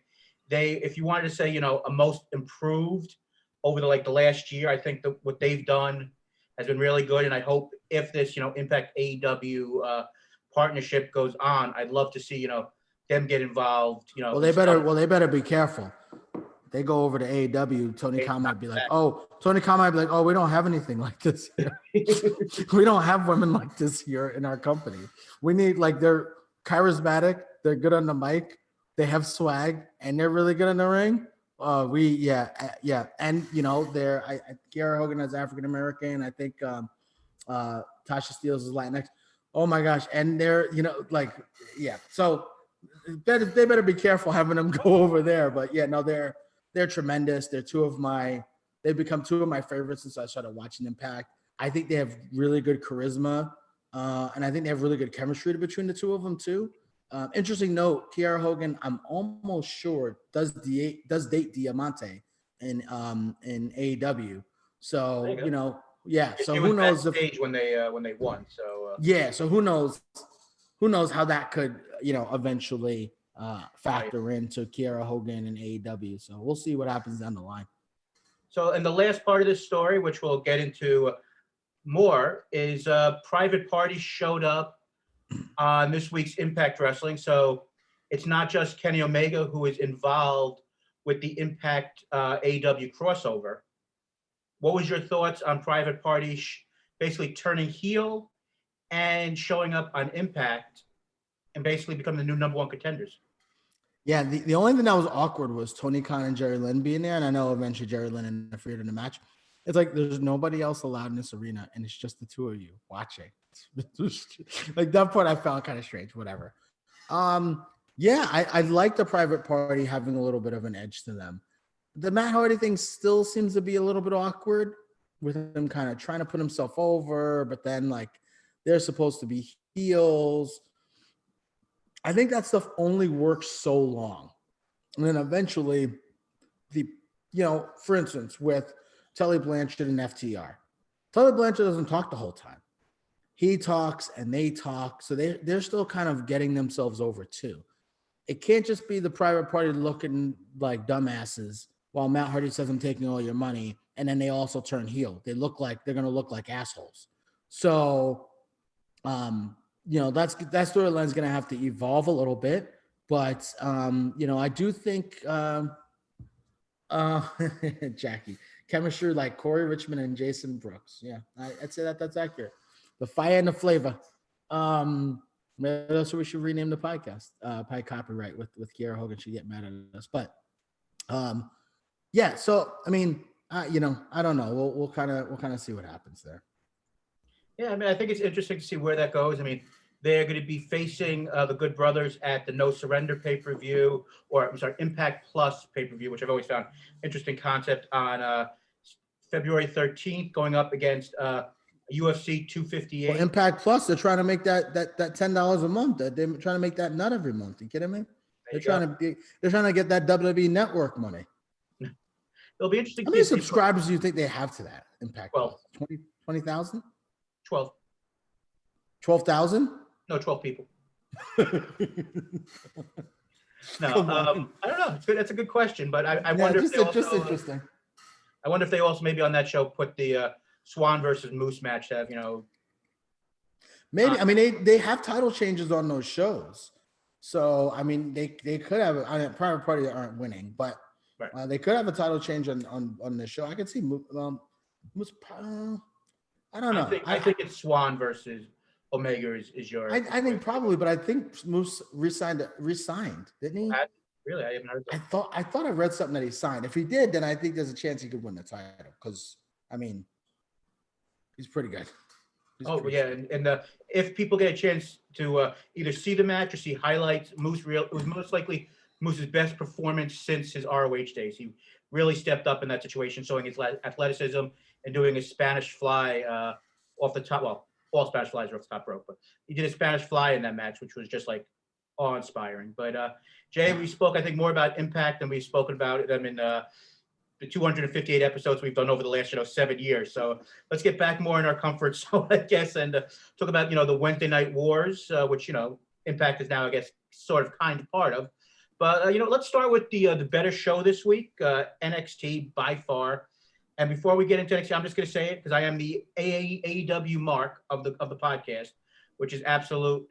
if you wanted to say, a most improved over the last year, I think what they've done has been really good. And I hope if this, Impact AEW partnership goes on, I'd love to see, them get involved. Well, they better be careful. They go over to AEW. Tony Khan might be like, oh, we don't have anything like this here. We don't have women like this here in our company. We need they're charismatic, they're good on the mic, they have swag, and they're really good in the ring. And they're Kiara Hogan is African American. I think Tasha Steelz is Latinx. Oh my gosh, and they're So they better be careful having them go over there. But yeah, no, they're tremendous. They've become two of my favorites since I started watching Impact. I think they have really good charisma, and I think they have really good chemistry between the two of them too. Interesting note, Kiara Hogan, I'm almost sure does date Diamante in AEW. So yeah. So who knows if when they won? So yeah. So who knows how that could eventually factor into Kiara Hogan and AEW. So we'll see what happens down the line. So, and the last part of this story, which we'll get into more, is Private Party showed up on this week's Impact Wrestling. So it's not just Kenny Omega who is involved with the Impact AEW crossover. What was your thoughts on Private Party basically turning heel and showing up on Impact and basically become the new number one contenders? Yeah, the only thing that was awkward was Tony Khan and Jerry Lynn being there, and I know eventually Jerry Lynn interfered in the match. It's like there's nobody else allowed in this arena, and it's just the two of you watching. Like that part I found kind of strange. Whatever. Yeah, I like the Private Party having a little bit of an edge to them. The Matt Hardy thing still seems to be a little bit awkward with him kind of trying to put himself over, but then they're supposed to be heels. I think that stuff only works so long. And then eventually for instance, with Tully Blanchard and FTR, Tully Blanchard doesn't talk the whole time. He talks and they talk. So they're still kind of getting themselves over too. It can't just be the Private Party looking like dumbasses while Matt Hardy says, I'm taking all your money. And then they also turn heel. They're going to look like assholes. So, that storyline is going to have to evolve a little bit, but I do think Jackie chemistry like Corey Richmond and Jason Brooks. Yeah, I'd say that's accurate. The fire and the flavor. Maybe that's what we should rename the podcast. Probably copyright with Kiera Hogan. She'd get mad at us, but yeah. So I mean, I don't know. We'll kind of see what happens there. Yeah, I mean, I think it's interesting to see where that goes. I mean, they're going to be facing the Good Brothers at the No Surrender pay-per-view, or I'm sorry, Impact Plus pay-per-view, which I've always found interesting concept on February 13th, going up against UFC 258. Well, Impact Plus, they're trying to make that $10 a month. They're trying to make that nut every month. You kidding me? They're trying to get that WWE Network money. It'll be interesting. How many subscribers do you think they have to that Impact 12. Plus? 20,000? 12. 12,000? No, 12 people. No, I don't know. That's a good question, but I wonder if they also, interesting. I wonder if they also maybe on that show put the Swan versus Moose match to have, maybe. I mean, they have title changes on those shows, so I mean, they could have. I mean, Private Party aren't winning, but right. They could have a title change on the show. I could see Moose. I don't know. I think it's Swan versus Omega is your. I think probably, but I think Moose resigned, didn't he? Really, I haven't heard that. I thought I read something that he signed. If he did, then I think there's a chance he could win the title because I mean, he's pretty good. And if people get a chance to either see the match or see highlights, it was most likely Moose's best performance since his ROH days. He really stepped up in that situation, showing his athleticism and doing a Spanish fly off the top. Well, all Spanish flies are off the top rope, but he did a Spanish fly in that match, which was just like awe-inspiring. But Jay, we spoke, I think, more about Impact than we've spoken about them in the 258 episodes we've done over the last 7 years. So let's get back more in our comfort zone, I guess, and talk about the Wednesday Night Wars, which Impact is now, I guess, sort of kind of part of. But let's start with the better show this week, NXT by far. And before we get into NXT, I'm just going to say it because I am the AEW mark of the podcast, which is absolute.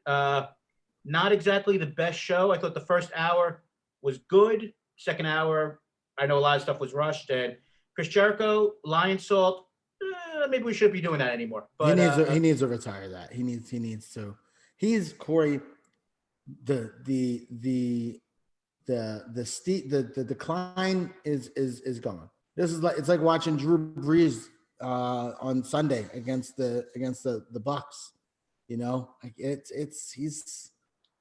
Not exactly the best show. I thought the first hour was good. Second hour, I know a lot of stuff was rushed. And Chris Jericho, Lion Salt, maybe we shouldn't be doing that anymore. But he needs to retire that. He needs to. He's Corey. The decline is gone. This is like, it's like watching Drew Brees on Sunday against the Bucks. Like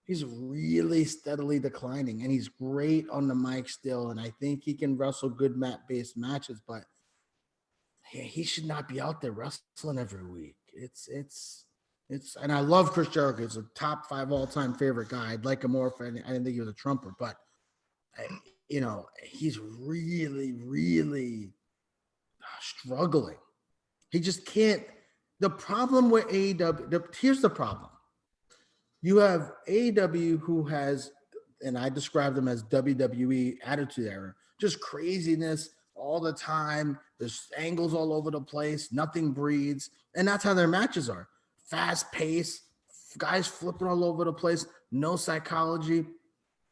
he's really steadily declining, and he's great on the mic still. And I think he can wrestle good mat-based matches, but he should not be out there wrestling every week. It's and I love Chris Jericho. He's a top 5 all-time favorite guy. I'd like him more if I didn't think he was a trumper, but he's really, really struggling. He just can't. The problem with AEW, here's the problem. You have AEW who has, and I describe them as WWE Attitude Era, just craziness all the time. There's angles all over the place. Nothing breathes. And that's how their matches are. Fast pace, guys flipping all over the place, no psychology.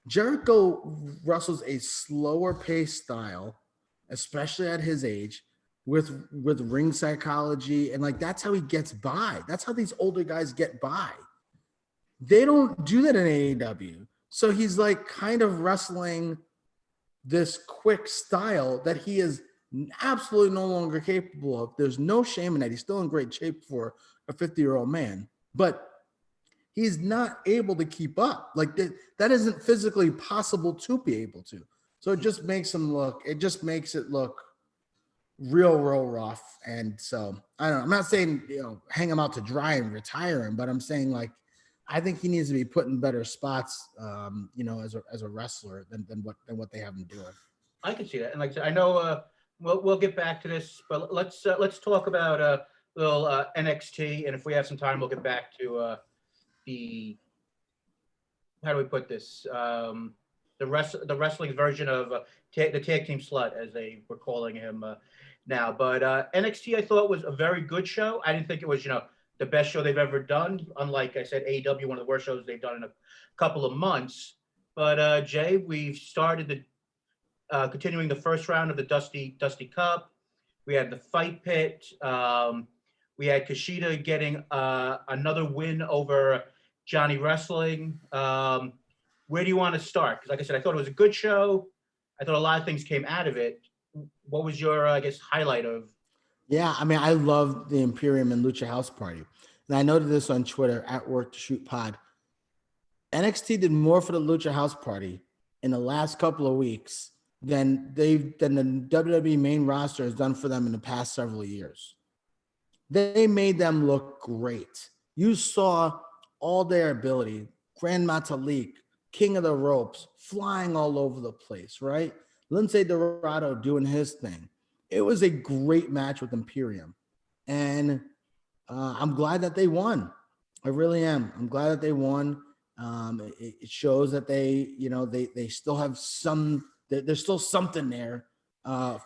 Jericho wrestles a slower pace style, especially at his age, with ring psychology, and like that's how he gets by. That's how these older guys get by. They don't do that in AEW. So he's like kind of wrestling this quick style that he is absolutely no longer capable of. There's no shame in that. He's still in great shape for a 50-year-old man, but he's not able to keep up. Like that isn't physically possible to be able to. So it just makes it look real rough. And so I don't know. I'm not saying, hang him out to dry and retire him, but I'm saying like, I think he needs to be put in better spots, as a wrestler than what they have him doing. I can see that. And like I said, I know we'll get back to this, but let's talk about little NXT. And if we have some time, we'll get back to how do we put this? The wrestling version of the tag team slut, as they were calling him now. But NXT, I thought was a very good show. I didn't think it was, the best show they've ever done. Unlike I said, AEW, one of the worst shows they've done in a couple of months. But Jay, we've started continuing the first round of the Dusty Cup. We had the Fight Pit. We had Kushida getting another win over Johnny Wrestling. Where do you want to start? Because like I said, I thought it was a good show. I thought a lot of things came out of it. What was your, I guess, highlight of? Yeah, I mean, I love the Imperium and Lucha House Party. And I noted this on Twitter at Work to Shoot Pod. NXT did more for the Lucha House Party in the last couple of weeks than the WWE main roster has done for them in the past several years. They made them look great. You saw all their ability. Grand Metalik, King of the Ropes, flying all over the place, right? Lindsay Dorado doing his thing. It was a great match with Imperium. And I'm glad that they won. I really am. I'm glad that they won. It shows that they still have there's still something there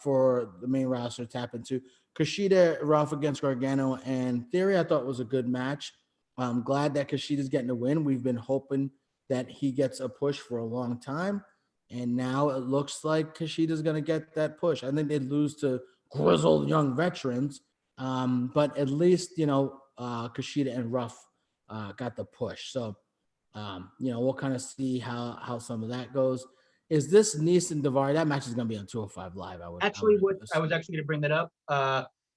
for the main roster to tap into. Kushida, Ralph against Gargano and Theory, I thought was a good match. I'm glad that Kushida's getting a win. We've been hoping that he gets a push for a long time. And now it looks like Kushida's going to get that push. I think they'd lose to grizzled young veterans. But at least, Kushida and Ruff got the push. So, we'll kind of see how some of that goes. Is this Nice and Davari? That match is going to be on 205 Live. I would I was actually going to bring that up.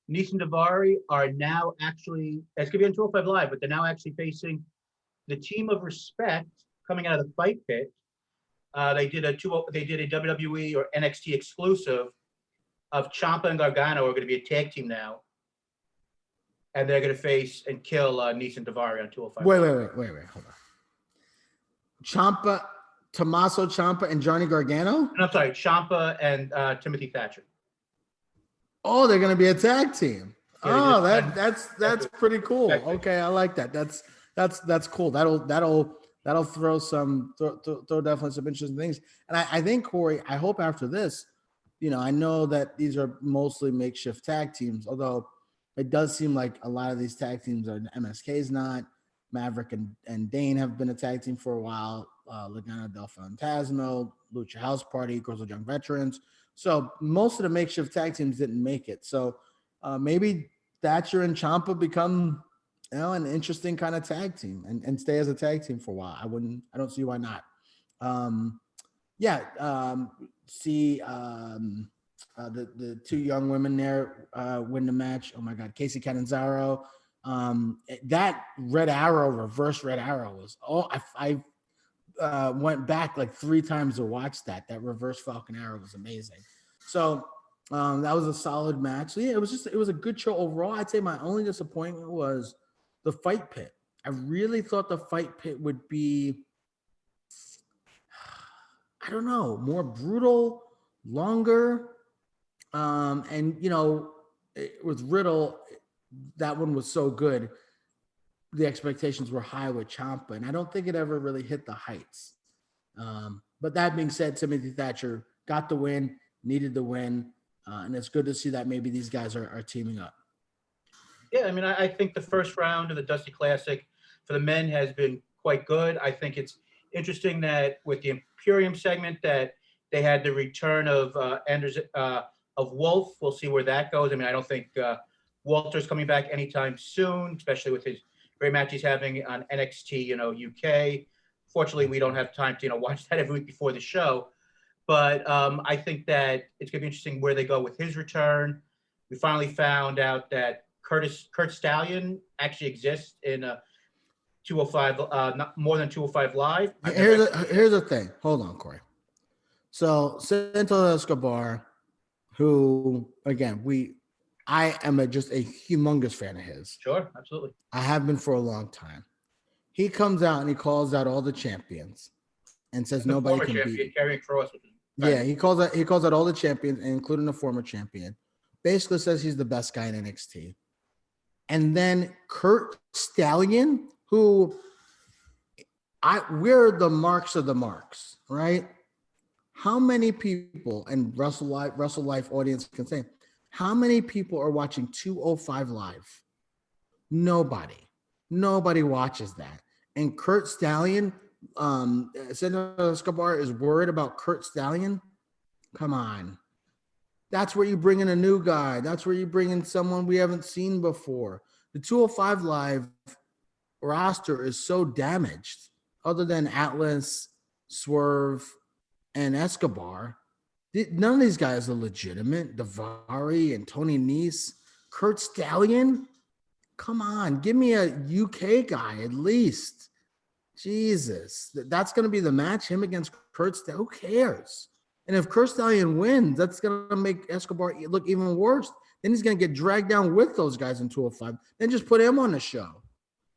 Nice and Davari are now actually, it's going to be on 205 Live, but they're now actually facing the Team of Respect coming out of the Fight Pit. They did a WWE or NXT exclusive of Ciampa and Gargano are going to be a tag team now. And they're going to face and kill Nice and Davari on 205. Wait. Hold on. Tommaso Ciampa and Johnny Gargano? No, I'm sorry, Ciampa and Timothy Thatcher. Oh, they're going to be a tag team. Yeah, That's pretty cool. Okay, I like that. That's cool. That'll throw definitely some interesting things. And I think, Corey, I hope after this, I know that these are mostly makeshift tag teams, although it does seem like a lot of these tag teams are MSK's not. Maverick and Dane have been a tag team for a while. Legado del Fantasma, Lucha House Party, Grizzled Young Veterans. So most of the makeshift tag teams didn't make it. So maybe Thatcher and Ciampa become an interesting kind of tag team and stay as a tag team for a while. I don't see why not. See the two young women there win the match. Oh my God, Casey Catanzaro. That reverse red arrow was I went back like 3 times to watch that. That reverse Falcon arrow was amazing. So that was a solid match. So, yeah, it was a good show overall. I'd say my only disappointment was the Fight Pit. I really thought the Fight Pit would be, I don't know, more brutal, longer. With Riddle, that one was so good. The expectations were high with Ciampa, and I don't think it ever really hit the heights. But that being said, Timothy Thatcher got the win, needed the win, and it's good to see that maybe these guys are teaming up. Yeah, I mean, I think the first round of the Dusty Classic for the men has been quite good. I think it's interesting that with the Imperium segment that they had the return of Wolf. We'll see where that goes. I mean, I don't think Walter's coming back anytime soon, especially with his great match he's having on NXT, UK. Fortunately, we don't have time to, watch that every week before the show. But I think that it's going to be interesting where they go with his return. We finally found out that Kurt Stallion actually exists in 205, not more than 205 Live. Here's the thing. Hold on, Corey. So Santos Escobar, who again I am just a humongous fan of his. Sure, absolutely. I have been for a long time. He comes out and he calls out all the champions and says nobody can beat him. Yeah, he calls out all the champions, including the former champion. Basically says he's the best guy in NXT. And then Kurt Stallion, who we're the marks of the marks, right? How many people, and Wrestle Life audience can say, how many people are watching 205 Live? Nobody watches that. And Kurt Stallion, Santos Escobar is worried about Kurt Stallion. Come on. That's where you bring in a new guy. That's where you bring in someone we haven't seen before. The 205 Live roster is so damaged. Other than Atlas, Swerve, and Escobar, none of these guys are legitimate. Davari and Tony Nese, Kurt Stallion. Come on, give me a UK guy at least. Jesus, that's going to be the match, him against Kurt Stallion. Who cares? And if Kurt Stallion wins, that's going to make Escobar look even worse. Then he's going to get dragged down with those guys in 205. Then just put him on the show.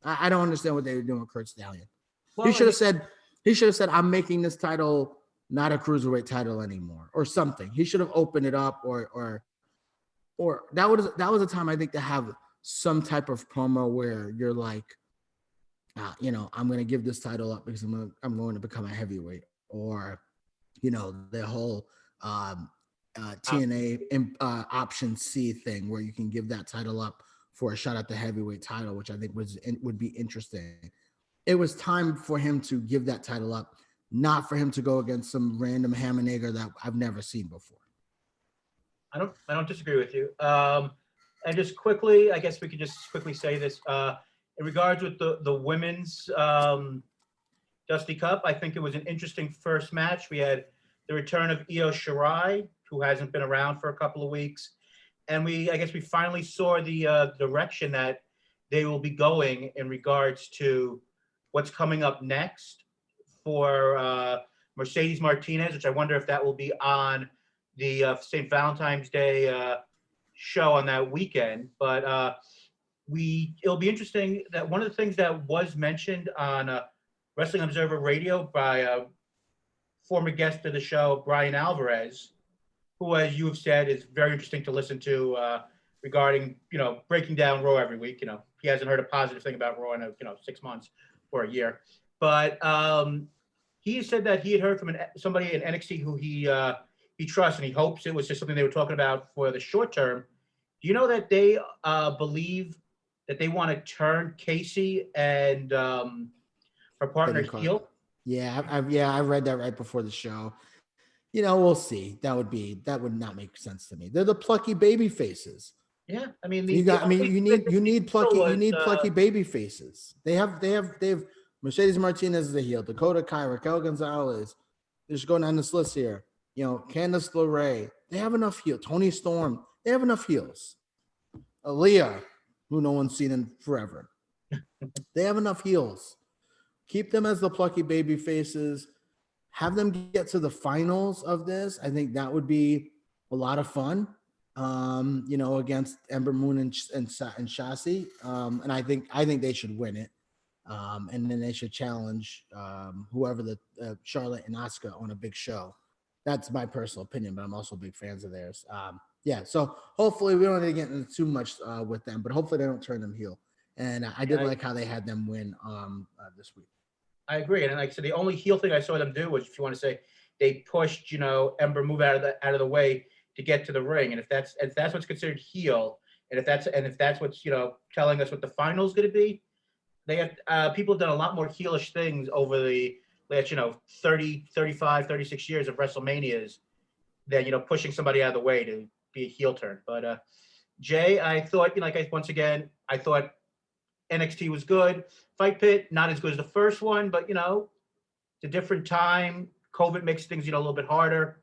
I don't understand what they were doing with Kurt Stallion. Well, He should have said, I'm making this title not a cruiserweight title anymore, or something. He should have opened it up, or that was a time, I think, to have some type of promo where you're like, I'm going to give this title up because I'm going to become a heavyweight, or the whole TNA option C thing where you can give that title up for a shot at the heavyweight title, which I think would be interesting. It was time for him to give that title up, not for him to go against some random ham and egger that I've never seen before. I don't disagree with you. And just quickly, I guess we could just quickly say this in regards with the women's Dusty Cup. I think it was an interesting first match. We had the return of Io Shirai, who hasn't been around for a couple of weeks, and I guess we finally saw the direction that they will be going in regards to what's coming up next for Mercedes Martinez, which I wonder if that will be on the St. Valentine's Day show on that weekend. But it'll be interesting that one of the things that was mentioned on Wrestling Observer Radio by a former guest of the show, Brian Alvarez, who, as you have said, is very interesting to listen to regarding, breaking down Raw every week. He hasn't heard a positive thing about Raw in 6 months or a year. But he said that he had heard from somebody in NXT who he trusts, and he hopes it was just something they were talking about for the short term. Do you know that they believe that they want to turn Casey and her partner heel? Yeah, I read that right before the show. We'll see. That would not make sense to me. They're the plucky baby faces. Yeah, I mean, you need plucky baby faces. They have Mercedes Martinez is the heel, Dakota Kai, Raquel Gonzalez. Just going down this list here. Candice LeRae. They have enough heels. Tony Storm. They have enough heels. Aaliyah, who no one's seen in forever. They have enough heels. Keep them as the plucky baby faces. Have them get to the finals of this. I think that would be a lot of fun. Against Ember Moon and Shasi. And I think they should win it. And then they should challenge whoever the Charlotte and Asuka on a big show. That's my personal opinion, but I'm also big fans of theirs. So hopefully we don't need to get into too much with them, but hopefully they don't turn them heel. And I did like how they had them win this week. I agree. And like I said, the only heel thing I saw them do was, if you want to say, they pushed, Ember Moon out of the way to get to the ring. And if that's what's considered heel, and if that's what's, telling us what the final is going to be, they have people have done a lot more heelish things over the last, 30, 35, 36 years of WrestleManias than, pushing somebody out of the way to be a heel turn. But Jay, I thought, I thought NXT was good. Fight Pit, not as good as the first one, but, it's a different time. COVID makes things, a little bit harder.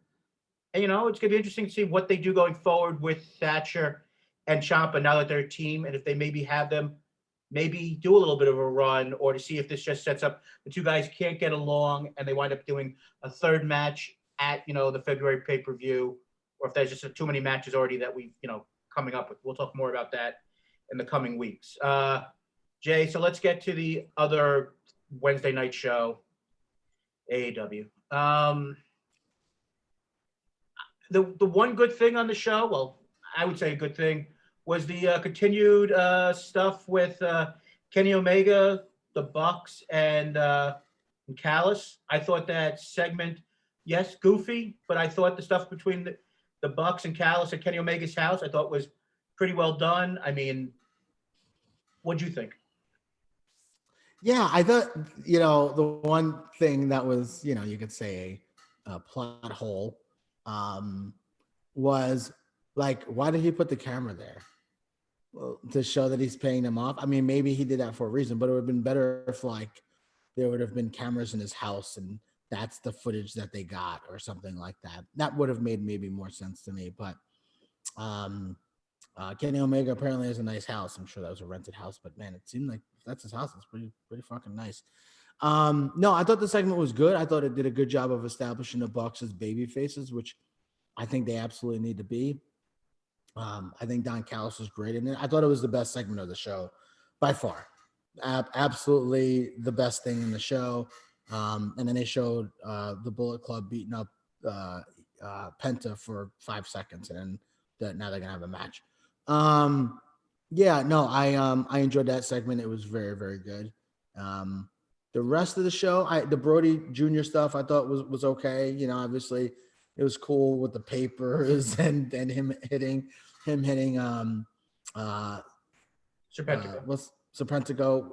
And, it's going to be interesting to see what they do going forward with Thatcher and Ciampa now that they're a team, and if they maybe have them maybe do a little bit of a run, or to see if this just sets up the two guys can't get along and they wind up doing a third match at, the February pay-per-view, or if there's just too many matches already that we've, coming up with. We'll talk more about that in the coming weeks. Jay, so let's get to the other Wednesday night show, AEW. The one good thing on the show, well, I would say a good thing, was the continued stuff with Kenny Omega, the Bucks, and Callis. I thought that segment, yes, goofy, but I thought the stuff between the Bucks and Callis at Kenny Omega's house, I thought was pretty well done. I mean, what'd you think? Yeah, I thought, the one thing that was, you could say a plot hole was, like, why did he put the camera there? to show that he's paying them off. I mean, maybe he did that for a reason, but it would have been better if like there would have been cameras in his house and that's the footage that they got or something like that. That would have made maybe more sense to me. But Kenny Omega apparently has a nice house. I'm sure that was a rented house, but man, it seemed like that's his house. It's pretty fucking nice. No, I thought the segment was good. I thought it did a good job of establishing the Bucks as baby faces, which I think they absolutely need to be. I think Don Callis was great in it. I thought it was the best segment of the show by far. Absolutely the best thing in the show. And then they showed the Bullet Club beating up Penta for 5 seconds, and then now they're gonna have a match. Yeah, no, I enjoyed that segment. It was very, very good. The rest of the show, the Brody Jr. stuff, I thought was okay. You know, obviously it was cool with the papers and him hitting Serpentico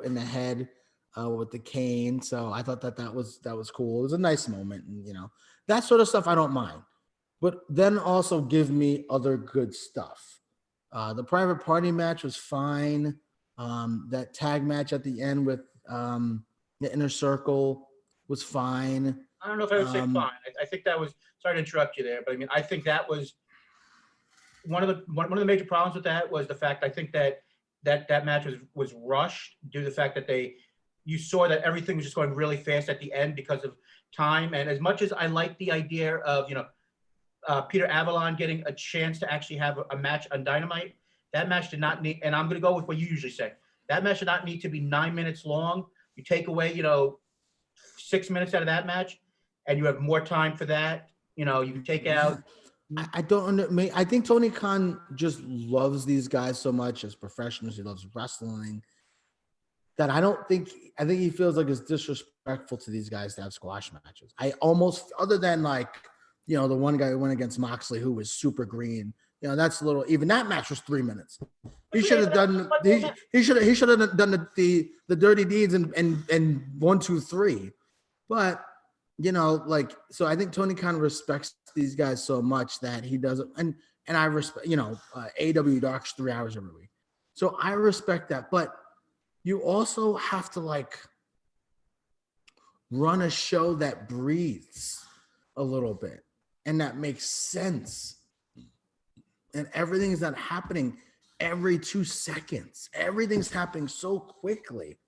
in the head with the cane. So I thought that was cool. It was a nice moment, and you know, that sort of stuff I don't mind. But then also give me other good stuff. The private party match was fine. That tag match at the end with the Inner Circle was fine. I don't know if I would say fine. I think that was, sorry to interrupt you there, but I mean, I think that was one of the major problems with that was the fact I think that match was rushed due to the fact that you saw that everything was just going really fast at the end because of time. And as much as I like the idea of, you know, Peter Avalon getting a chance to actually have a match on Dynamite, that match did not need, and I'm going to go with what you usually say, that match did not need to be 9 minutes long. You take away, you know, 6 minutes out of that match and you have more time for that. You know, you can take out. I don't know. I think Tony Khan just loves these guys so much as professionals. He loves wrestling that I think he feels like it's disrespectful to these guys to have squash matches. I almost, other than like, you know, the one guy who went against Moxley who was super green. You know, that's a little, even that match was 3 minutes. He should have done he should have done the dirty deeds and 1, 2, 3. But you know, like, so I think Tony Khan respects these guys so much that he doesn't, and I respect, you know, AEW Dark's 3 hours every week. So I respect that. But you also have to like run a show that breathes a little bit and that makes sense. And everything is not happening every 2 seconds. Everything's happening so quickly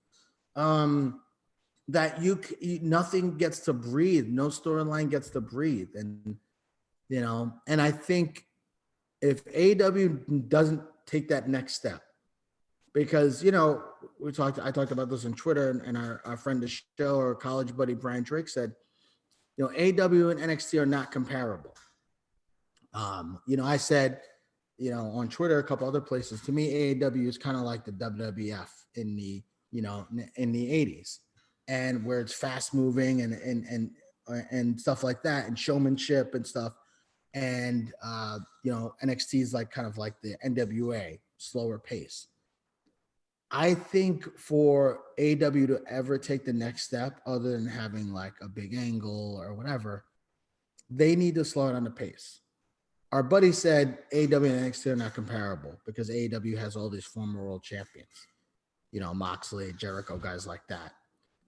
that nothing gets to breathe. No storyline gets to breathe. And, you know, and I think if AEW doesn't take that next step, because, you know, I talked about this on Twitter, and our friend of the show, our college buddy Brian Drake said, you know, AEW and NXT are not comparable. You know, I said, you know, on Twitter, a couple other places, to me, AEW is kind of like the WWF in the 80s, and where it's fast moving and stuff like that, and showmanship and stuff. And, you know, NXT is like kind of like the NWA, slower pace. I think for AEW to ever take the next step, other than having like a big angle or whatever, they need to slow down the pace. Our buddy said AEW and NXT are not comparable because AEW has all these former world champions, you know, Moxley, Jericho, guys like that.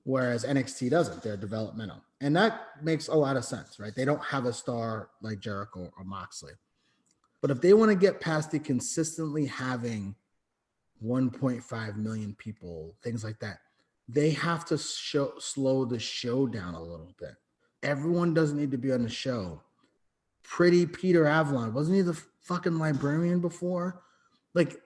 Whereas NXT doesn't. They're developmental. And that makes a lot of sense, right? They don't have a star like Jericho or Moxley. But if they want to get past the consistently having 1.5 million people, things like that, they have to slow the show down a little bit. Everyone doesn't need to be on the show. Pretty Peter Avalon, wasn't he the fucking librarian before? Like,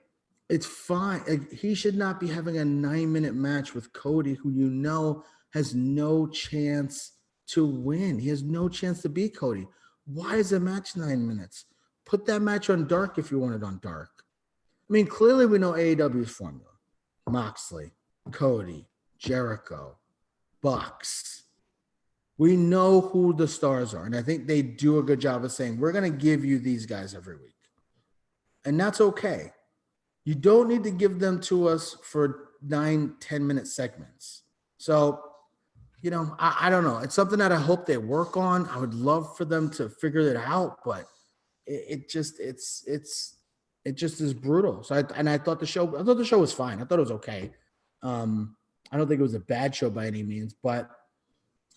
it's fine. Like, he should not be having a 9-minute match with Cody, who you know has no chance to win. He has no chance to beat Cody. Why is a match 9 minutes? Put that match on Dark if you want it on Dark. I mean, clearly we know AEW's formula. Moxley, Cody, Jericho, Bucks. We know who the stars are. And I think they do a good job of saying, we're going to give you these guys every week. And that's okay. You don't need to give them to us for 9-10 minute segments. So, you know, I don't know. It's something that I hope they work on. I would love for them to figure it out, but it's it just is brutal. So I thought the show was fine. I thought it was okay. I don't think it was a bad show by any means, but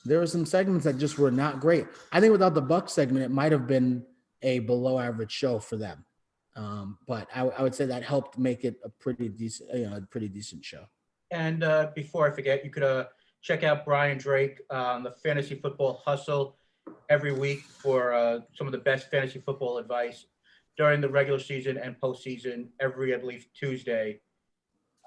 there were some segments that just were not great. I think without the Buck segment, it might have been a below average show for them. But I would say that helped make it a pretty decent show. And before I forget, you could check out Brian Drake on the Fantasy Football Hustle every week for some of the best fantasy football advice during the regular season and postseason every, I believe, Tuesday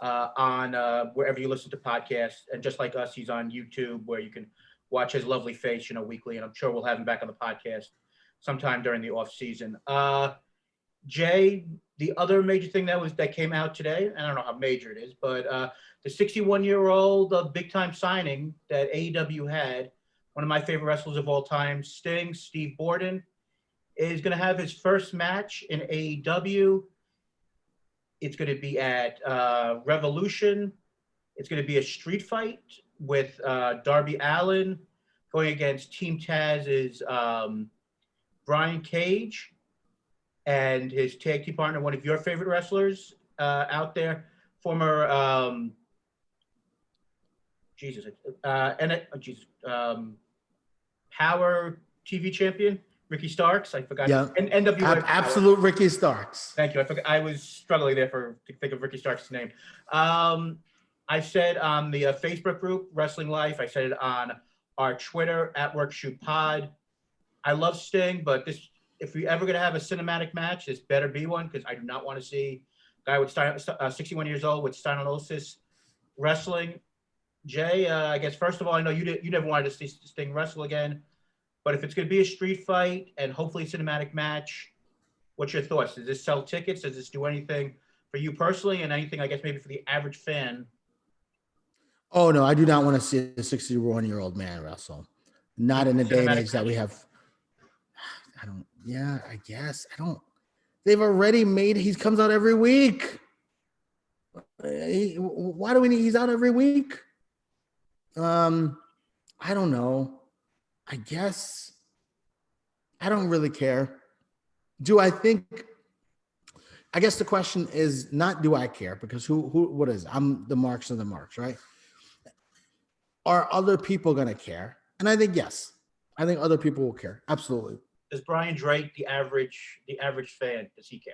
on wherever you listen to podcasts. And just like us, he's on YouTube where you can watch his lovely face, weekly. And I'm sure we'll have him back on the podcast sometime during the off season. Jay, the other major thing that came out today, I don't know how major it is, but the 61-year-old big time signing that AEW had, one of my favorite wrestlers of all time, Sting, Steve Borden, is going to have his first match in AEW. It's going to be at Revolution. It's going to be a street fight with Darby Allin going against Team Taz's Brian Cage and his tag team partner, one of your favorite wrestlers out there, former Power TV champion Ricky Starks. I forgot. Yeah, NWA absolute Power. Ricky Starks. Thank you. I forgot. I was struggling there to think of Ricky Starks' name. I said on the Facebook group Wrestling Life. I said it on our Twitter @WorkShootPod. I love Sting, but if we ever going to have a cinematic match, this better be one, because I do not want to see a guy with 61 years old with stenosis wrestling. Jay, I guess first of all, I know you never wanted to see Sting wrestle again, but if it's going to be a street fight and hopefully a cinematic match, what's your thoughts? Does this sell tickets? Does this do anything for you personally, and anything, I guess, maybe for the average fan? Oh no, I do not want to see a 61-year-old man wrestle. Not in the day and age that we have. I guess. They've already made, he comes out every week. Why do we need, he's out every week? I don't know. I guess I don't really care. I guess the question is not, do I care? Because what is, I'm the marks of the marks, right? Are other people going to care? And I think, yes, I think other people will care. Absolutely. Does Brian Drake, the average fan, does he care?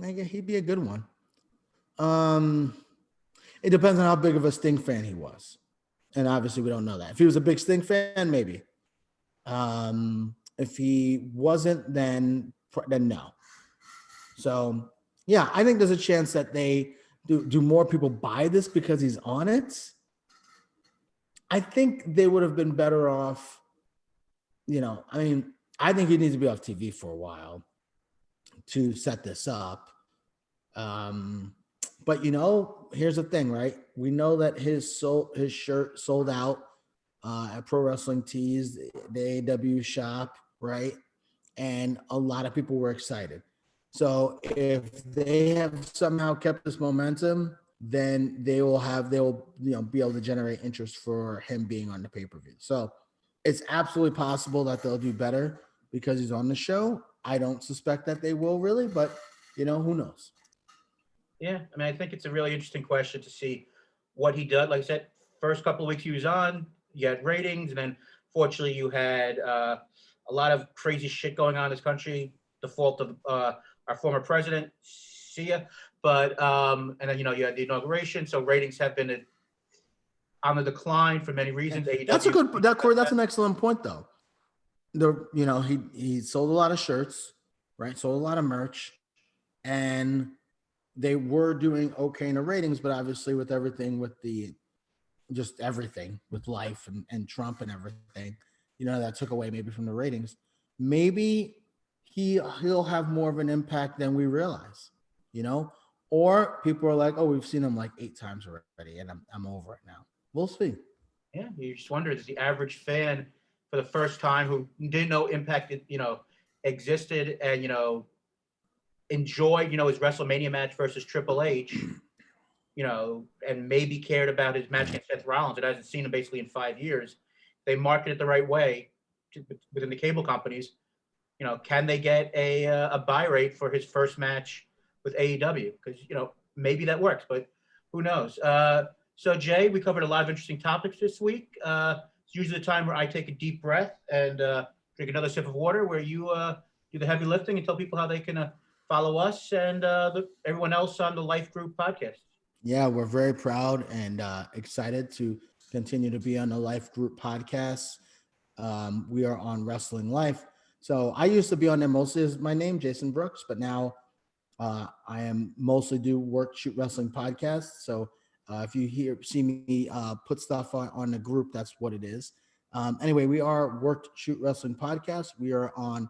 I guess he'd be a good one. It depends on how big of a Sting fan he was. And obviously we don't know that. If he was a big Sting fan, maybe. If he wasn't, then no. So yeah, I think there's a chance that they do more people buy this because he's on it. I think they would have been better off, I think he needs to be off TV for a while to set this up. But here's the thing, right? We know that his shirt sold out at Pro Wrestling Tees, the AEW shop, right? And a lot of people were excited. So if they have somehow kept this momentum, then they'll be able to generate interest for him being on the pay-per-view. So it's absolutely possible that they'll do better because he's on the show. I don't suspect that they will really, but who knows? Yeah, I think it's a really interesting question to see what he does. Like I said, first couple of weeks he was on, you had ratings, and then fortunately you had a lot of crazy shit going on in this country, the fault of our former president. See ya. But and then you had the inauguration, so ratings have been on the decline for many reasons. That's that's an excellent point, though. He sold a lot of shirts, right? Sold a lot of merch, and they were doing okay in the ratings, but obviously with everything, with everything with life and Trump and everything, that took away maybe from the ratings. Maybe he'll have more of an impact than we realize, or people are like, oh, we've seen him like 8 times already and I'm over it now. We'll see. Yeah. You just wonder, is the average fan for the first time who didn't know Impact, existed and, enjoyed, his WrestleMania match versus Triple H, and maybe cared about his match against Seth Rollins. It hasn't seen him basically in 5 years. They market it the right way within the cable companies. can they get a buy rate for his first match with AEW? Because maybe that works, but who knows? So Jay, we covered a lot of interesting topics this week. It's usually the time where I take a deep breath and drink another sip of water, where you do the heavy lifting and tell people how they can follow us and everyone else on the Life Group podcast. Yeah, we're very proud and excited to continue to be on the Life Group podcast. We are on Wrestling Life. So I used to be on there mostly as my name, Jason Brooks, but now I am mostly do Work Shoot Wrestling podcast. So if you see me put stuff on the group, that's what it is. Anyway, we are Work Shoot Wrestling podcast. We are on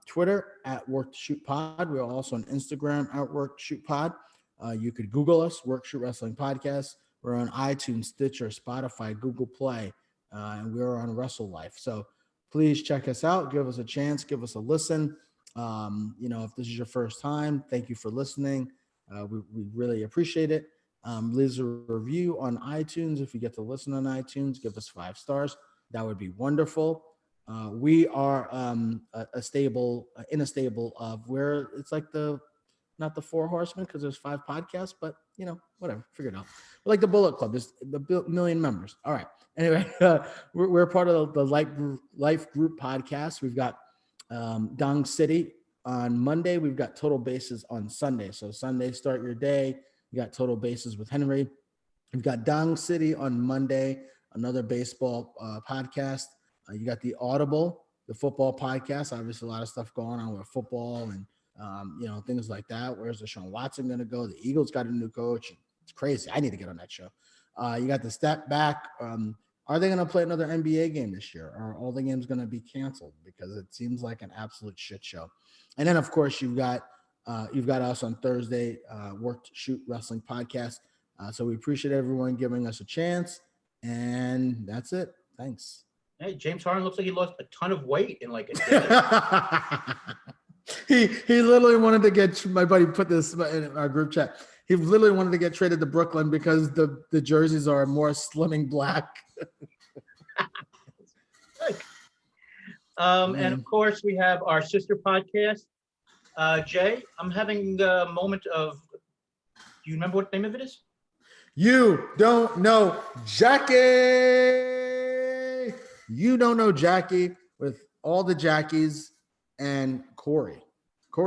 Twitter at Work Shoot Pod. We're also on Instagram at Work Shoot Pod. You could Google us, Work Shoot Wrestling podcast. We're on iTunes, Stitcher, Spotify, Google Play, and we're on Wrestle Life. So please check us out. Give us a chance. Give us a listen. If this is your first time, thank you for listening. We really appreciate it. Leave us a review on iTunes. If you get to listen on iTunes, give us 5 stars. That would be wonderful. We are in a stable of where it's like not the 4 horsemen, because there's 5 podcasts, but whatever, figure it out. We're like the Bullet Club. There's a million members. All right. Anyway, we're part of the Life Group podcast. We've got Dong City on Monday. We've got Total Bases on Sunday. So Sunday, start your day. You got Total Bases with Henry. We've got Dong City on Monday, another baseball podcast. You got the Audible, the football podcast. Obviously, a lot of stuff going on with football and things like that. Where's Deshaun Watson going to go? The Eagles got a new coach. It's crazy. I need to get on that show. You got the Step Back. Are they going to play another NBA game this year? Or are all the games going to be canceled? Because it seems like an absolute shit show. And then, of course, you've got us on Thursday, Work Shoot Wrestling podcast. So we appreciate everyone giving us a chance. And that's it. Thanks. Hey, James Harden looks like he lost a ton of weight in like a he day. literally wanted to get, my buddy put this in our group chat. He literally wanted to get traded to Brooklyn because the jerseys are more slimming black. And of course, we have our sister podcast. Jay, I'm having a moment of, do you remember what the name of it is? You don't know Jackie. You don't know Jackie, with all the Jackies and Corey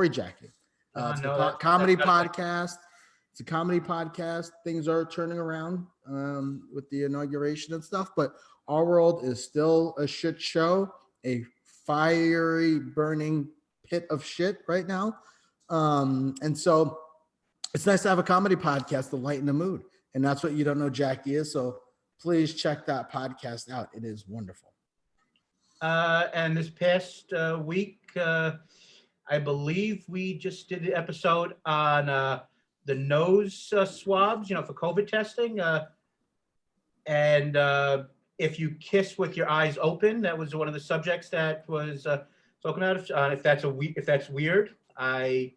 Jackie. It's a comedy podcast. It's a comedy podcast. Things are turning around with the inauguration and stuff, but our world is still a shit show, a fiery, burning pit of shit right now. And so it's nice to have a comedy podcast to lighten the mood. And that's what You Don't Know Jackie is. So please check that podcast out. It is wonderful. And this past week, I believe we just did the episode on the nose swabs, for COVID testing. And if you kiss with your eyes open, that was one of the subjects that was spoken out of. If that's weird, I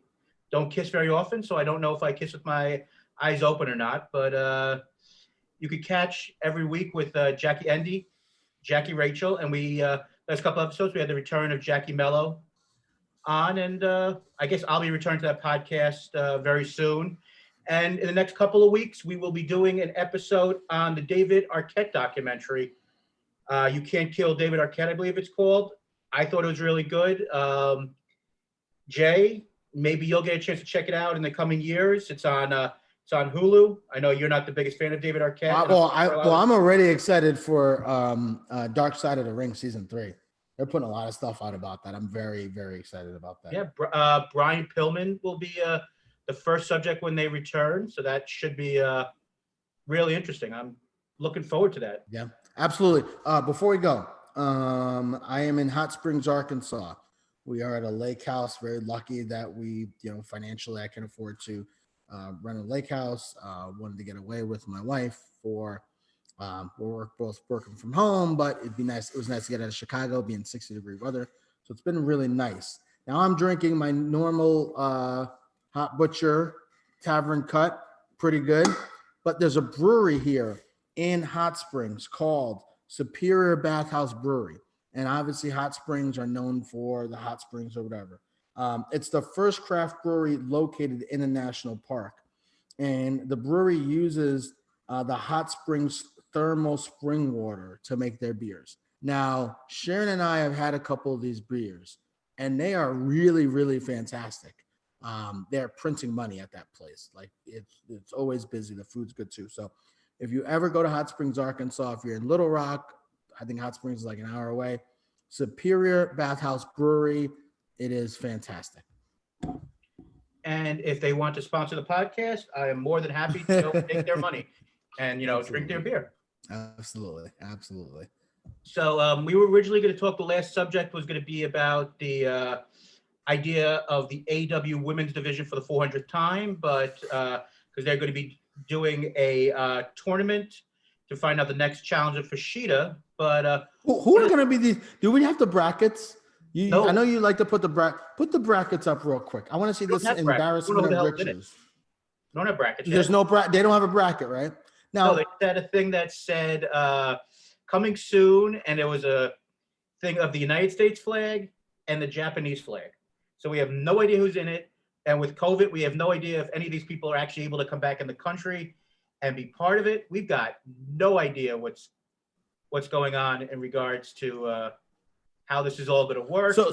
don't kiss very often, so I don't know if I kiss with my eyes open or not. But you could catch every week with Jackie Endy, Jackie Rachel, and we last couple episodes we had the return of Jackie Mello on, and I guess I'll be returning to that podcast very soon. And in the next couple of weeks, we will be doing an episode on the David Arquette documentary. You Can't Kill David Arquette, I believe it's called. I thought it was really good. Jay, maybe you'll get a chance to check it out in the coming years. It's on Hulu. I know you're not the biggest fan of David Arquette. I'm already excited for Dark Side of the Ring season 3. They're putting a lot of stuff out about that. I'm very, very excited about that. Yeah, Brian Pillman will be the first subject when they return, so that should be really interesting. I'm looking forward to that. Yeah, absolutely. Before we go, I am in Hot Springs, Arkansas. We are at a lake house. Very lucky that we, financially I can afford to rent a lake house. Wanted to get away with my wife for we're both working from home, but it'd be nice. It was nice to get out of Chicago, being 60-degree weather. So it's been really nice. Now I'm drinking my normal Hot Butcher Tavern Cut, pretty good. But there's a brewery here in Hot Springs called Superior Bathhouse Brewery. And obviously Hot Springs are known for the hot springs or whatever. It's the first craft brewery located in a national park. And the brewery uses the Hot Springs thermal spring water to make their beers. Now, Sharon and I have had a couple of these beers, and they are really, really fantastic. They're printing money at that place. Like it's always busy. The food's good too. So if you ever go to Hot Springs, Arkansas, if you're in Little Rock, I think Hot Springs is like an hour away. Superior Bathhouse Brewery. It is fantastic. And if they want to sponsor the podcast, I am more than happy to go take their money and, drink their beer. Absolutely. Absolutely. So we were originally going to talk, the last subject was going to be about the idea of the AEW women's division for the 400th time, but because they're going to be doing a tournament to find out the next challenger for Shida. But who are going to be these? Do we have the brackets? No. I know you like to put the brackets up real quick. I want to see this embarrassment of riches. Don't have brackets. There's no bracket. They don't have a bracket, right? Now, no, they had a thing that said coming soon, and there was a thing of the United States flag and the Japanese flag. So we have no idea who's in it. And with COVID, we have no idea if any of these people are actually able to come back in the country and be part of it. We've got no idea what's going on in regards to how this is all going to work. So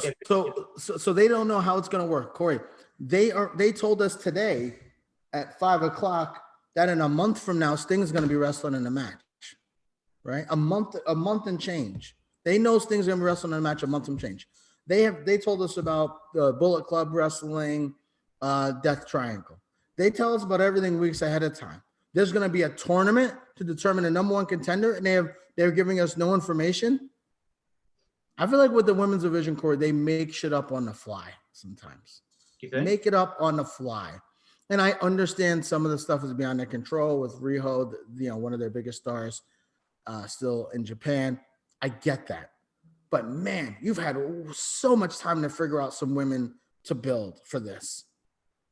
they don't know how it's going to work, Corey. They told us today at 5:00 that in a month from now, Sting's going to be wrestling in a match, right? A month and change. They know Sting's going to be wrestling in a match a month and change. They told us about the Bullet Club wrestling, Death Triangle. They tell us about everything weeks ahead of time. There's going to be a tournament to determine the number one contender, and they're giving us no information. I feel like with the women's division, Corey, they make shit up on the fly sometimes. You think? Make it up on the fly. And I understand some of the stuff is beyond their control with Riho, one of their biggest stars, still in Japan. I get that. But man, you've had so much time to figure out some women to build for this.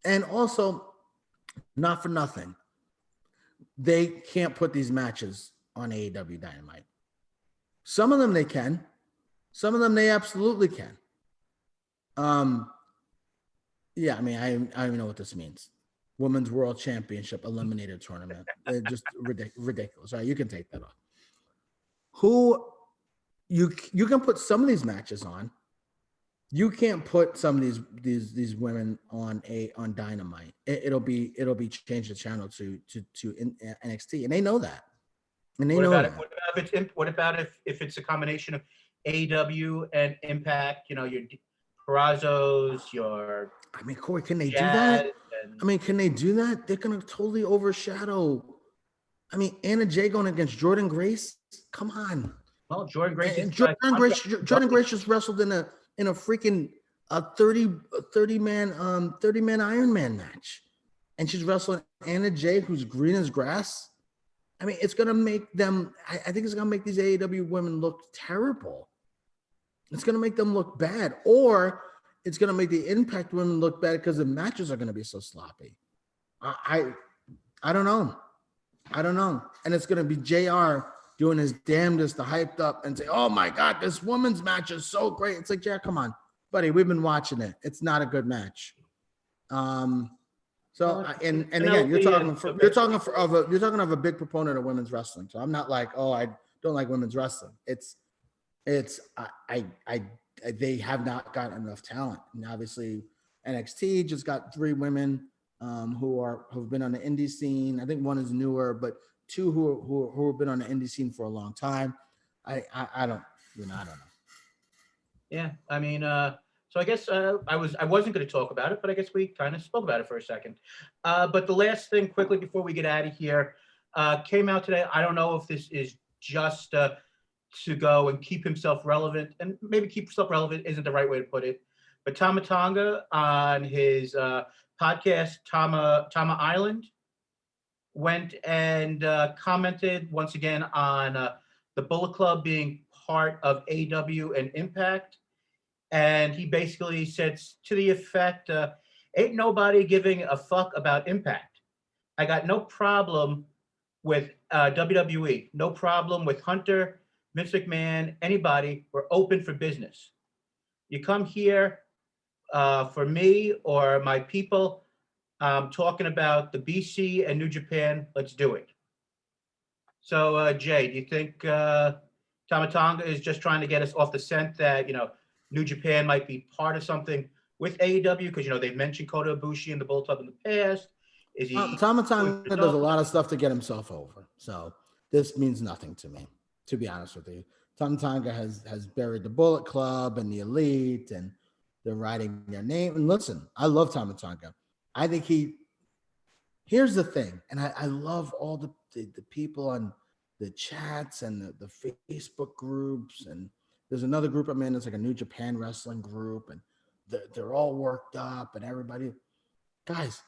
And also, not for nothing, they can't put these matches on AEW Dynamite. Some of them they can. Some of them they absolutely can. Yeah, I mean, I don't even know what this means. Women's World Championship Eliminator Tournament. They're just ridiculous. All right, you can take that off. Who you can put some of these matches on. You can't put some of these women on Dynamite. It'll be changed the channel to NXT, and they know that. And they know that. What about if it's a combination of AEW and Impact? Your Perazzos, your. I mean, Corey, can they do that? Can they do that? They're gonna totally overshadow. I mean, Anna Jay going against Jordan Grace. Come on. Well, Jordan Grace. Jordan Grace just wrestled in a freaking 30 man Iron Man match, and she's wrestling Anna Jay, who's green as grass. I mean, it's gonna make them. I think it's gonna make these AEW women look terrible. It's gonna make them look bad, or it's gonna make the Impact women look bad because the matches are gonna be so sloppy. I don't know. And it's gonna be JR doing his damnedest to hyped up and say, "Oh my God, this women's match is so great." It's like, JR, come on, buddy, we've been watching it. It's not a good match. Again, you're talking of a big proponent of women's wrestling. So I'm not like, oh, I don't like women's wrestling. They have not gotten enough talent, and obviously NXT just got 3 women who've been on the indie scene. I think one is newer, but 2 who have been on the indie scene for a long time. I don't know. Yeah, I mean, so I guess I wasn't going to talk about it, but I guess we kind of spoke about it for a second. But the last thing, quickly before we get out of here, came out today. I don't know if this is just to go and keep himself relevant, and maybe keep himself relevant isn't the right way to put it. But Tama Tonga on his podcast, Tama Island, went and commented once again on the Bullet Club being part of AEW and Impact. And he basically said to the effect, ain't nobody giving a fuck about Impact. I got no problem with WWE, no problem with Hunter, Vince McMahon, anybody, we're open for business. You come here for me or my people talking about the BC and New Japan, let's do it. So, Jay, do you think Tama Tonga is just trying to get us off the scent that, New Japan might be part of something with AEW? Because, they've mentioned Kota Ibushi and the Bullet Club in the past. Is he? Tama Tonga does a lot of stuff to get himself over. So this means nothing to me, to be honest with you. Tama Tonga has buried the Bullet Club and the Elite, and they're writing their name. And listen, I love Tama Tonga. I think here's the thing, and I love all the people on the chats and the Facebook groups, and there's another group I'm in. It's like a New Japan wrestling group, and they're all worked up, and everybody, guys,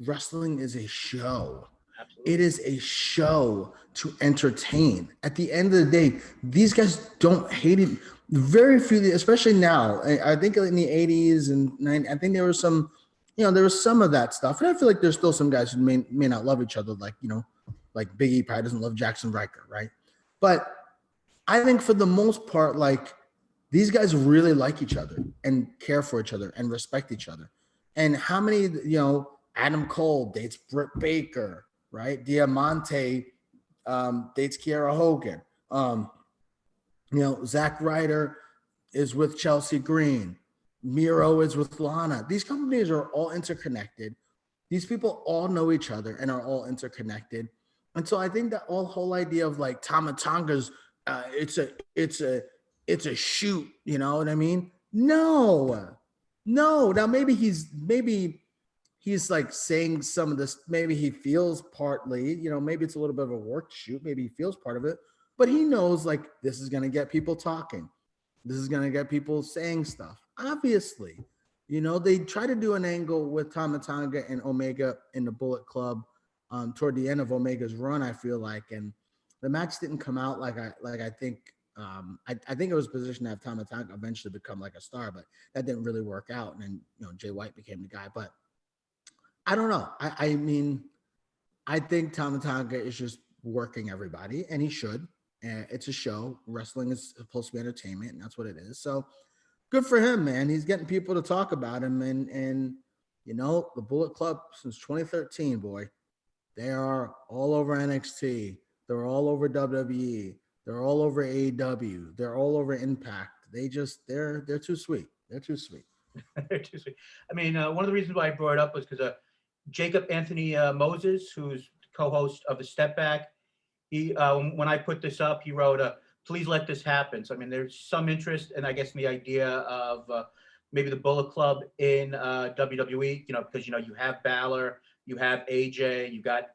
wrestling is a show. Absolutely. It is a show to entertain. At the end of the day, these guys don't hate it. Very few, especially now. I think in the 80s and 90s, I think there was some, there was some of that stuff. And I feel like there's still some guys who may not love each other, like Big E probably doesn't love Jackson Riker, right? But I think for the most part, like, these guys really like each other and care for each other and respect each other. And how many, Adam Cole dates Britt Baker, right? Diamante dates Kiera Hogan. Zack Ryder is with Chelsea Green. Miro is with Lana. These companies are all interconnected. These people all know each other and are all interconnected. And so I think that whole idea of like Tama Tonga's, it's a shoot, you know what I mean? No. Now maybe he's like saying some of this, maybe he feels partly, maybe it's a little bit of a work shoot, maybe he feels part of it, but he knows like this is going to get people talking. This is going to get people saying stuff. Obviously, they try to do an angle with Tama Tonga and Omega in the Bullet Club toward the end of Omega's run, I feel like, and the match didn't come out like I think. I think it was positioned to have Tama Tonga eventually become like a star, but that didn't really work out. And then, Jay White became the guy. But I don't know. I mean, I think Tama Tonga is just working everybody, and he should. It's a show. Wrestling is supposed to be entertainment, and that's what it is. So good for him, man. He's getting people to talk about him. And the Bullet Club since 2013, boy, they are all over NXT. They're all over WWE. They're all over AEW. They're all over Impact. They're too sweet. They're too sweet. They're too sweet. I mean, one of the reasons why I brought it up was because Jacob Anthony Moses, who's co-host of The Step Back, he when I put this up, he wrote, "Please let this happen." So I mean, there's some interest, and I guess in the idea of maybe the Bullet Club in WWE. Because you have Balor, you have AJ, you got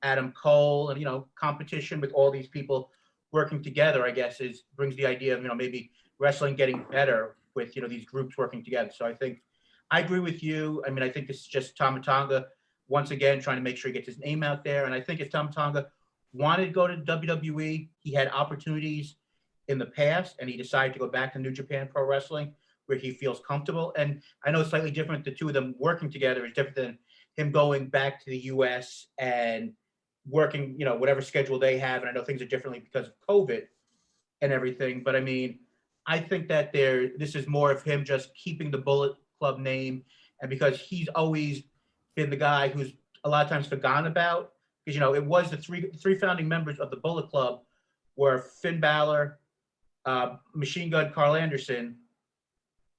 Adam Cole, and competition with all these people working together, I guess, brings the idea of maybe wrestling getting better with these groups working together. So I agree with you. I mean, I think this is just Tama Tonga once again trying to make sure he gets his name out there. And I think if Tama Tonga wanted to go to WWE, he had opportunities in the past, and he decided to go back to New Japan Pro Wrestling where he feels comfortable. And I know it's slightly different. The two of them working together is different than him going back to the US and working, whatever schedule they have. And I know things are differently because of COVID and everything. But I mean, I think that this is more of him just keeping the Bullet Club name. And because he's always been the guy who's a lot of times forgotten about, because, it was the three founding members of the Bullet Club were Finn Balor, Machine Gun Carl Anderson,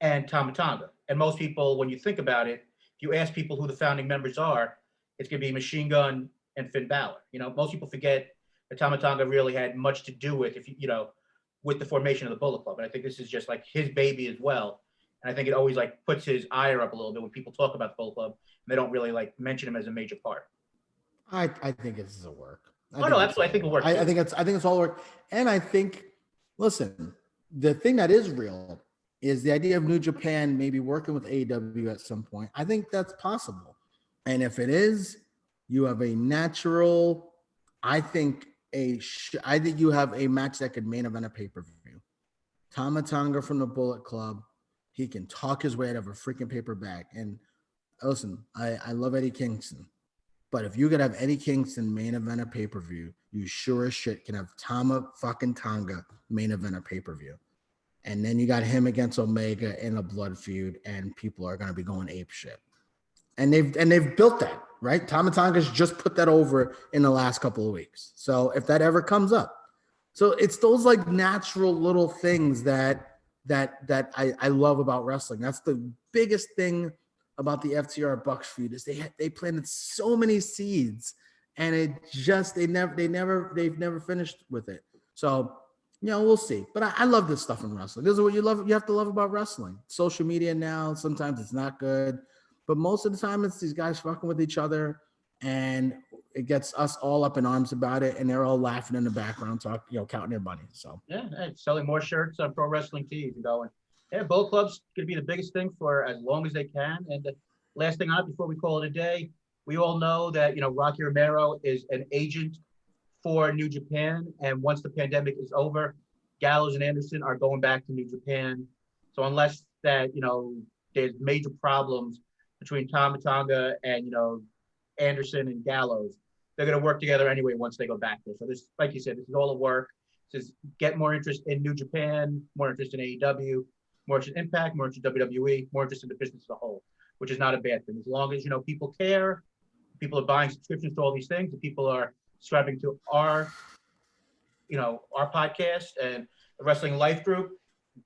and Tama Tonga. And most people, when you think about it, if you ask people who the founding members are, it's going to be Machine Gun and Finn Balor. Most people forget that Tama Tonga really had much to do with, with the formation of the Bullet Club. And I think this is just like his baby as well. And I think it always like puts his ire up a little bit when people talk about the Bullet Club and they don't really like mention him as a major part. I think this is a work. No, absolutely. I think it'll work. I think it's all work. And I think, listen, the thing that is real is the idea of New Japan maybe working with AEW at some point. I think that's possible. And if it is, you have a natural, I think you have a match that could main event a pay-per-view. Tama Tonga from the Bullet Club, he can talk his way out of a freaking paper bag. And listen, I love Eddie Kingston. But if you could have Eddie Kingston main event a pay-per-view, you sure as shit can have Tama fucking Tonga main event a pay-per-view. And then you got him against Omega in a blood feud, and people are going to be going ape shit. And they've built that, right? Tama Tonga's just put that over in the last couple of weeks. So if that ever comes up, so it's those like natural little things that I love about wrestling. That's the biggest thing about the FTR Bucks feud is they planted so many seeds, and they've never finished with it. So we'll see. But I love this stuff in wrestling. This is what you have to love about wrestling. Social media now, sometimes it's not good, but most of the time it's these guys fucking with each other, and it gets us all up in arms about it, and they're all laughing in the background, counting their money. So selling more shirts on pro wrestling tees and going. Yeah, Bullet Club's going to be the biggest thing for as long as they can. And the last thing on before we call it a day, we all know that Rocky Romero is an agent for New Japan, and once the pandemic is over, Gallows and Anderson are going back to New Japan. So unless that there's major problems between Tama Tonga and Anderson and Gallows, they're going to work together anyway once they go back there. So this, like you said, this is all a work. This is get more interest in New Japan, more interest in AEW, more interest in Impact, more interest in WWE, more interest in the business as a whole, which is not a bad thing. As long as people care, people are buying subscriptions to all these things, and people are subscribing to our podcast and the Wrestling Life Group,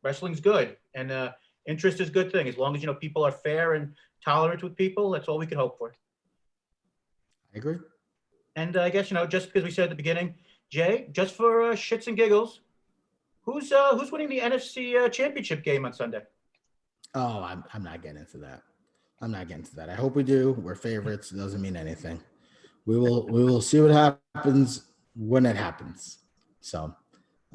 wrestling's good, and interest is a good thing. As long as people are fair and tolerant with people, that's all we can hope for. I agree. And I guess just because we said at the beginning, Jay, just for shits and giggles, who's winning the NFC Championship game on Sunday? Oh, I'm not getting into that. I hope we do. We're favorites. It doesn't mean anything. We will see what happens when it happens. So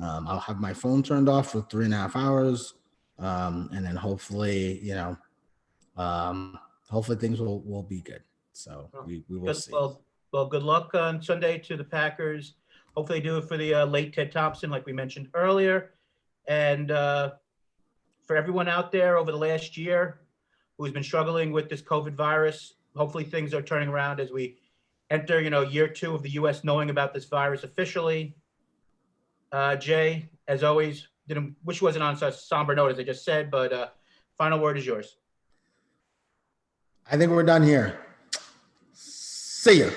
I'll have my phone turned off for 3.5 hours, and then hopefully hopefully things will be good. So we will see. Well, good luck on Sunday to the Packers. Hopefully they do it for the late Ted Thompson, like we mentioned earlier. And for everyone out there over the last year who's been struggling with this COVID virus, hopefully things are turning around as we enter, year 2 of the U.S. knowing about this virus officially. Jay, as always, wish wasn't on such a somber note as I just said, but final word is yours. I think we're done here. See ya.